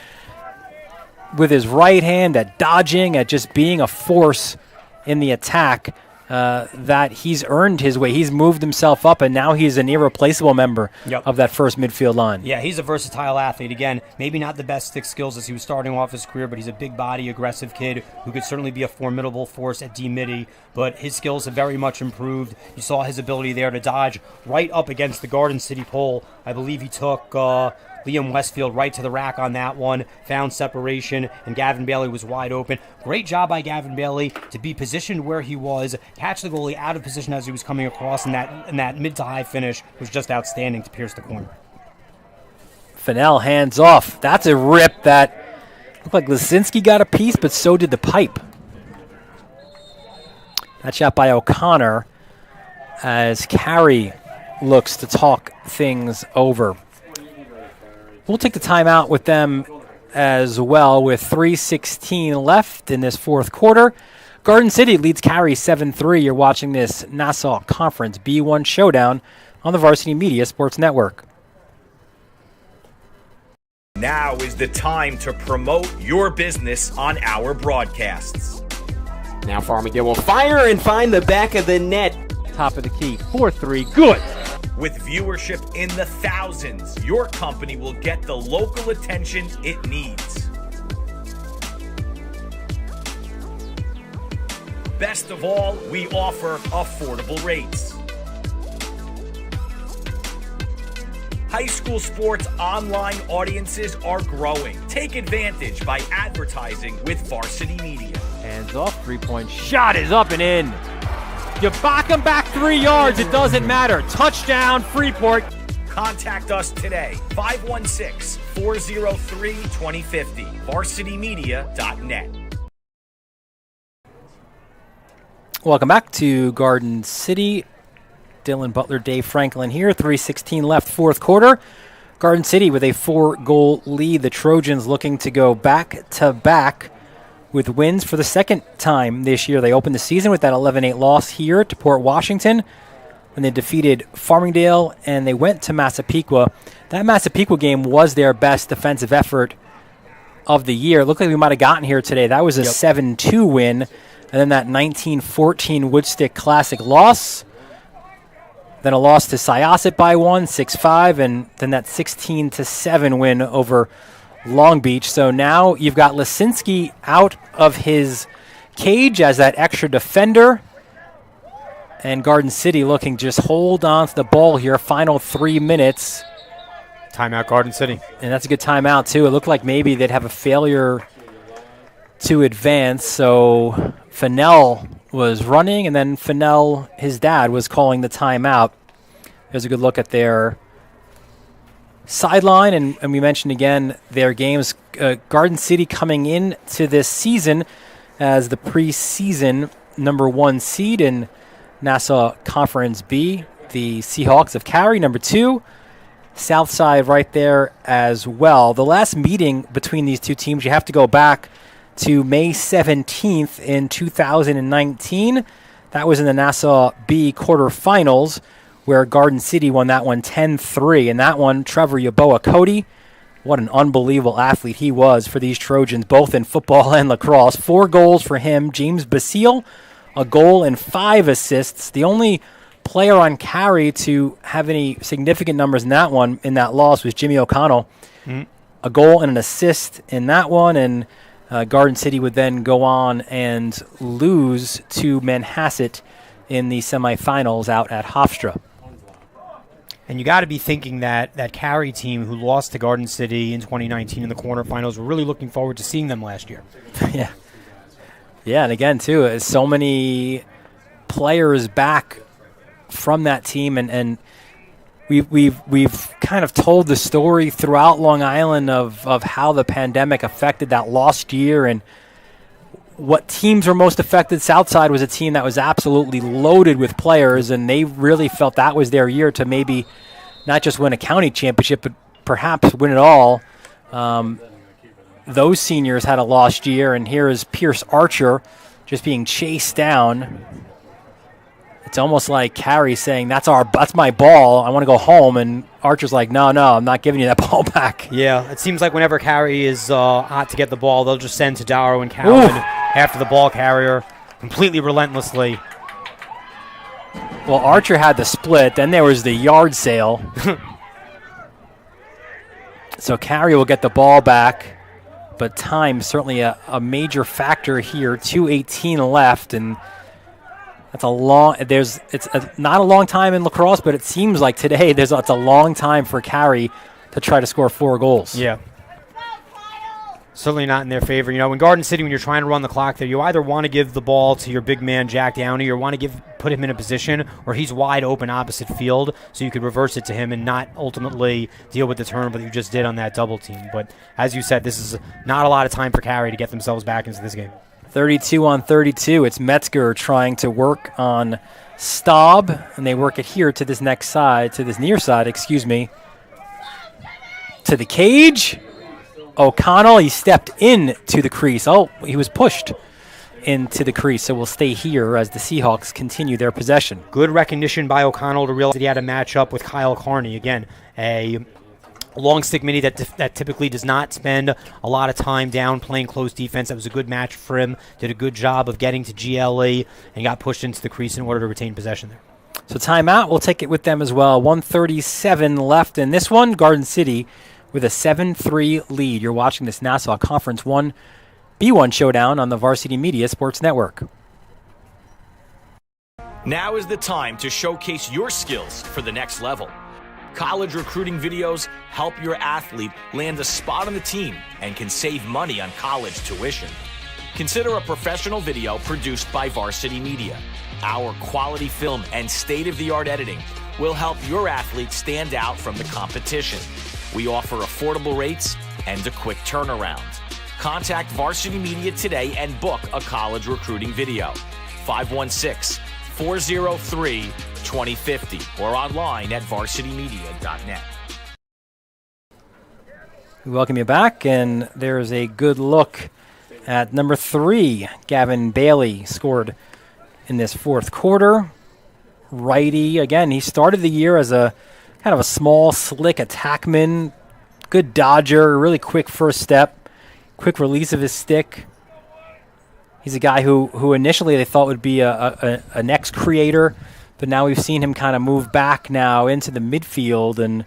with his right hand, at dodging, at just being a force in the attack, that he's earned his way. He's moved himself up, and now he's an irreplaceable member of that first midfield line. Yeah, he's a versatile athlete. Again, maybe not the best stick skills as he was starting off his career, but he's a big body, aggressive kid who could certainly be a formidable force at D-midi, but his skills have very much improved. You saw his ability there to dodge right up against the Garden City pole. I believe he took Liam Westfield right to the rack on that one, found separation, and Gavin Bailey was wide open. Great job by Gavin Bailey to be positioned where he was, catch the goalie out of position as he was coming across, and that mid to high finish was just outstanding to pierce the corner. Fennell hands off. That's a rip that looked like Lisinski got a piece, but so did the pipe. That shot by O'Connor as Carey looks to talk things over. We'll take the timeout with them as well with 3:16 left in this fourth quarter. Garden City leads Carey 7-3. You're watching this Nassau Conference B1 Showdown on the Varsity Media Sports Network. Now is the time to promote your business on our broadcasts. Now Farmingdale will fire and find the back of the net. Top of the key, 4-3, good. With viewership in the thousands, your company will get the local attention it needs. Best of all, we offer affordable rates. High school sports online audiences are growing. Take advantage by advertising with Varsity Media. Hands off, three-point shot is up and in. You back them back 3 yards, it doesn't matter. Touchdown, Freeport. Contact us today, 516-403-2050, varsitymedia.net. Welcome back to Garden City. Dylan Butler, Dave Franklin here. 3:16 left, fourth quarter. Garden City with a 4-goal lead. The Trojans looking to go back-to-back with wins for the second time this year. They opened the season with that 11-8 loss here to Port Washington when they defeated Farmingdale, and they went to Massapequa. That Massapequa game was their best defensive effort of the year. It looked like we might have gotten here today. That was a 7-2 win, and then that 1914 Woodstick Classic loss. Then a loss to Syosset by 1, 6-5, and then that 16-7 win over Long Beach. So now you've got Lisinski out of his cage as that extra defender. And Garden City looking just hold on to the ball here. Final 3 minutes. Timeout, Garden City. And that's a good timeout, too. It looked like maybe they'd have a failure to advance. So Fennell was running, and then Fennell, his dad, was calling the timeout. There's a good look at their sideline, and we mentioned again their games. Garden City coming into this season as the preseason number 1 seed in Nassau Conference B. The Seahawks of Carey, number 2. Southside right there as well. The last meeting between these two teams, you have to go back to May 17th in 2019. That was in the Nassau B quarterfinals, where Garden City won that one 10-3. And that one, Trevor Yaboa Cody, what an unbelievable athlete he was for these Trojans, both in football and lacrosse. 4 goals for him. James Basile, a goal and 5 assists. The only player on Carey to have any significant numbers in that one, in that loss, was Jimmy O'Connell. A goal and an assist in that one, and Garden City would then go on and lose to Manhasset in the semifinals out at Hofstra. And you got to be thinking that Carey team who lost to Garden City in 2019 in the quarterfinals, we're really looking forward to seeing them last year. Yeah. Yeah, and again, too, so many players back from that team, and we've kind of told the story throughout Long Island of how the pandemic affected that lost year and what teams were most affected. Southside was a team that was absolutely loaded with players, and they really felt that was their year to maybe not just win a county championship, but perhaps win it all. Those seniors had a lost year, and here is Pierce Archer just being chased down. It's almost like Carey saying, that's my ball. I want to go home. And Archer's like, no, I'm not giving you that ball back. Yeah, it seems like whenever Carey is hot to get the ball, they'll just send Tadaro and Cowan after the ball carrier completely relentlessly. Well, Archer had the split. Then there was the yard sale. So Carey will get the ball back. But time certainly a major factor here. 2:18 left, and that's a long. Not a long time in lacrosse, but it seems like today it's a long time for Carey to try to score 4 goals. Yeah. Certainly not in their favor. You know, in Garden City, when you're trying to run the clock there, you either want to give the ball to your big man, Jack Downey, or want to put him in a position where he's wide open opposite field so you could reverse it to him and not ultimately deal with the turnover that you just did on that double team. But as you said, this is not a lot of time for Carey to get themselves back into this game. 32-on-32. It's Metzger trying to work on Staub, and they work it here to this near side, to the cage. O'Connell, he stepped into the crease. Oh, he was pushed into the crease, so we'll stay here as the Seahawks continue their possession. Good recognition by O'Connell to realize that he had a matchup with Kyle Carney. Again, a long stick mini that typically does not spend a lot of time down playing close defense. That was a good match for him. Did a good job of getting to GLE and got pushed into the crease in order to retain possession there. So timeout, we'll take it with them as well. 1:37 left in this one. Garden City with a 7-3 lead. You're watching this Nassau Conference 1 B1 showdown on the Varsity Media Sports Network. Now is the time to showcase your skills for the next level. College recruiting videos help your athlete land a spot on the team and can save money on college tuition. Consider a professional video produced by Varsity Media. Our quality film and state-of-the-art editing will help your athlete stand out from the competition. We offer affordable rates and a quick turnaround. Contact Varsity Media today and book a college recruiting video. 516-403-2050 or online at varsitymedia.net. We welcome you back, and there's a good look at number 3. Gavin Bailey scored in this fourth quarter. Righty, again, he started the year as a kind of a small, slick attackman, good dodger, really quick first step, quick release of his stick. He's a guy who initially they thought would be a next creator, but now we've seen him kind of move back now into the midfield and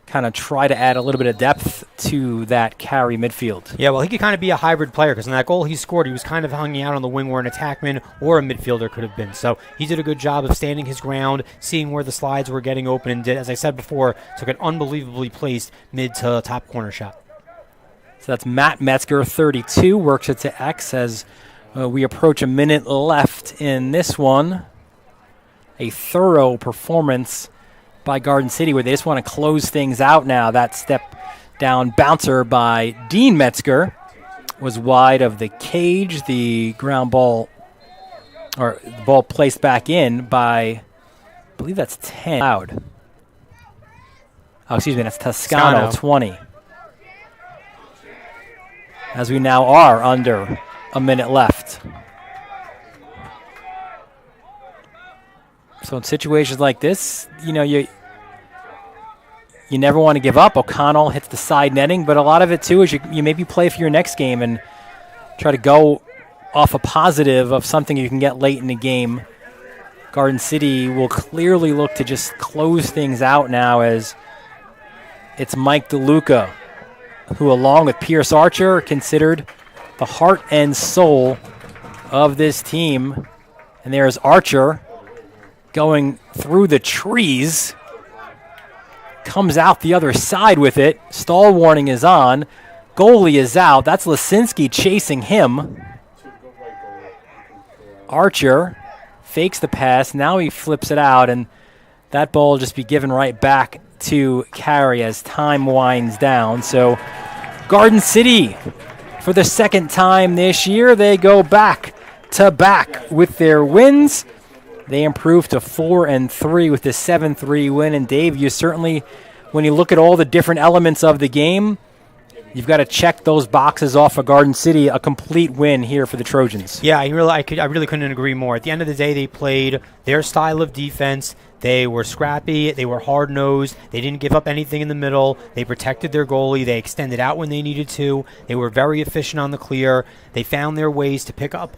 kind of try to add a little bit of depth to that Carey midfield. Yeah, well, he could kind of be a hybrid player because in that goal he scored, he was kind of hanging out on the wing where an attackman or a midfielder could have been. So he did a good job of standing his ground, seeing where the slides were getting open, and did, as I said before, took an unbelievably placed mid to top corner shot. So that's Matt Metzger, 32, works it to X as we approach a minute left in this one. A thorough performance by Garden City where they just want to close things out now. That step down bouncer by Dean Metzger was wide of the cage. The ground ball, or the ball placed back in by, I believe that's 10. Loud. Oh, excuse me, that's Toscano, 20. As we now are under a minute left. So in situations like this, you know, you never want to give up. O'Connell hits the side netting, but a lot of it, too, is you maybe play for your next game and try to go off a positive of something you can get late in the game. Garden City will clearly look to just close things out now as it's Mike DeLuca, who, along with Pierce Archer, are considered the heart and soul of this team. And there's Archer going through the trees, comes out the other side with it. Stall warning is on. Goalie is out. That's Lisinski chasing him. Archer fakes the pass. Now he flips it out, and that ball will just be given right back to Carey as time winds down. So Garden City, for the second time this year, they go back to back with their wins. They improved to 4-3 with this 7-3 win. And Dave, you certainly, when you look at all the different elements of the game, you've got to check those boxes off of Garden City. A complete win here for the Trojans. Yeah, I really couldn't agree more. At the end of the day, they played their style of defense. They were scrappy. They were hard-nosed. They didn't give up anything in the middle. They protected their goalie. They extended out when they needed to. They were very efficient on the clear. They found their ways to pick up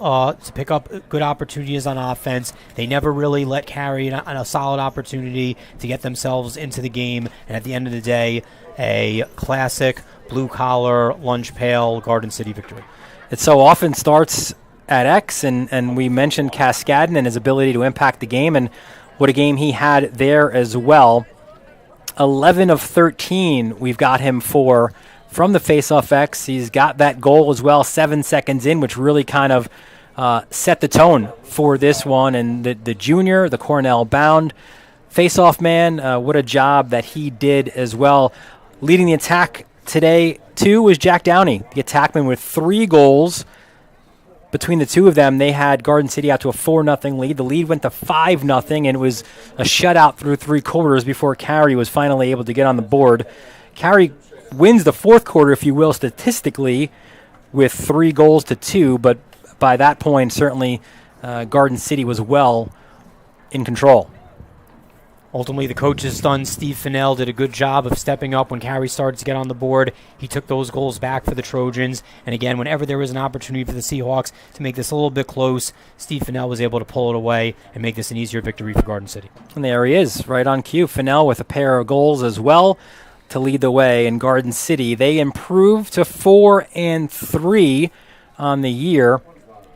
good opportunities on offense. They never really let Carey on a solid opportunity to get themselves into the game. And at the end of the day, a classic blue-collar, lunch pail Garden City victory. It so often starts at X, and we mentioned Cascadin and his ability to impact the game, and what a game he had there as well. 11 of 13 we've got him for from the faceoff X. He's got that goal as well 7 seconds in, which really kind of set the tone for this one. And the junior, the Cornell bound faceoff man, what a job that he did as well. Leading the attack today, too, was Jack Downey, the attackman, with 3 goals. Between the two of them, they had Garden City out to a 4-0 lead. The lead went to 5-0, and it was a shutout through 3 quarters before Carey was finally able to get on the board. Carey wins the 4th quarter, if you will, statistically, with 3 goals to 2, but by that point, certainly Garden City was well in control. Ultimately, the coach's son, Steve Fennell, did a good job of stepping up when Carey started to get on the board. He took those goals back for the Trojans. And again, whenever there was an opportunity for the Seahawks to make this a little bit close, Steve Fennell was able to pull it away and make this an easier victory for Garden City. And there he is, right on cue. Fennell with a pair of goals as well to lead the way in Garden City. They improved to 4-3 on the year.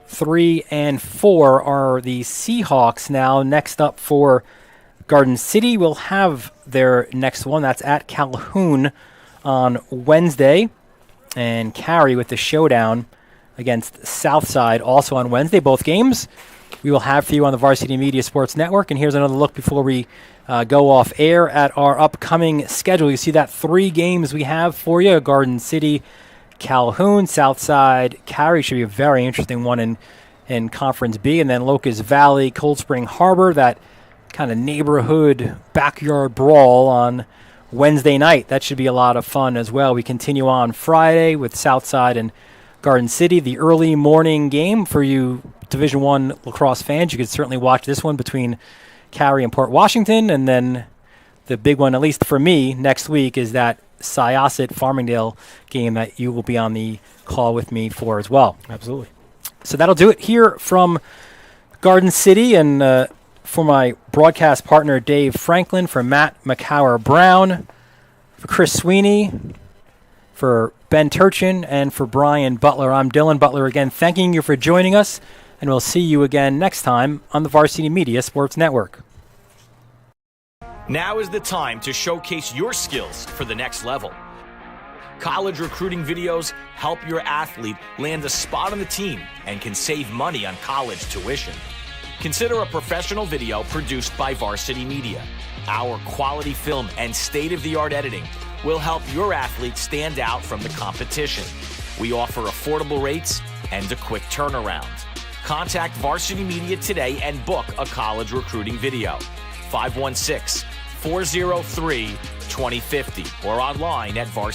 3-4 are the Seahawks now. Next up for Garden City will have their next one. That's at Calhoun on Wednesday. And Carey with the showdown against Southside also on Wednesday. Both games we will have for you on the Varsity Media Sports Network. And here's another look before we go off air at our upcoming schedule. You see that 3 games we have for you. Garden City, Calhoun, Southside, Carey should be a very interesting one in Conference B. And then Locust Valley, Cold Spring Harbor, that kind of neighborhood backyard brawl on Wednesday night. That should be a lot of fun as well. We continue on Friday with Southside and Garden City. The early morning game for you Division I lacrosse fans. You could certainly watch this one between Carey and Port Washington. And then the big one, at least for me, next week is that Syosset-Farmingdale game that you will be on the call with me for as well. Absolutely. So that'll do it here from Garden City. And for my broadcast partner, Dave Franklin, for Matt McCower-Brown, for Chris Sweeney, for Ben Turchin, and for Brian Butler, I'm Dylan Butler again, thanking you for joining us, and we'll see you again next time on the Varsity Media Sports Network. Now is the time to showcase your skills for the next level. College recruiting videos help your athlete land a spot on the team and can save money on college tuition. Consider a professional video produced by Varsity Media. Our quality film and state-of-the-art editing will help your athlete stand out from the competition. We offer affordable rates and a quick turnaround. Contact Varsity Media today and book a college recruiting video. 516-403-2050 or online at Varsity.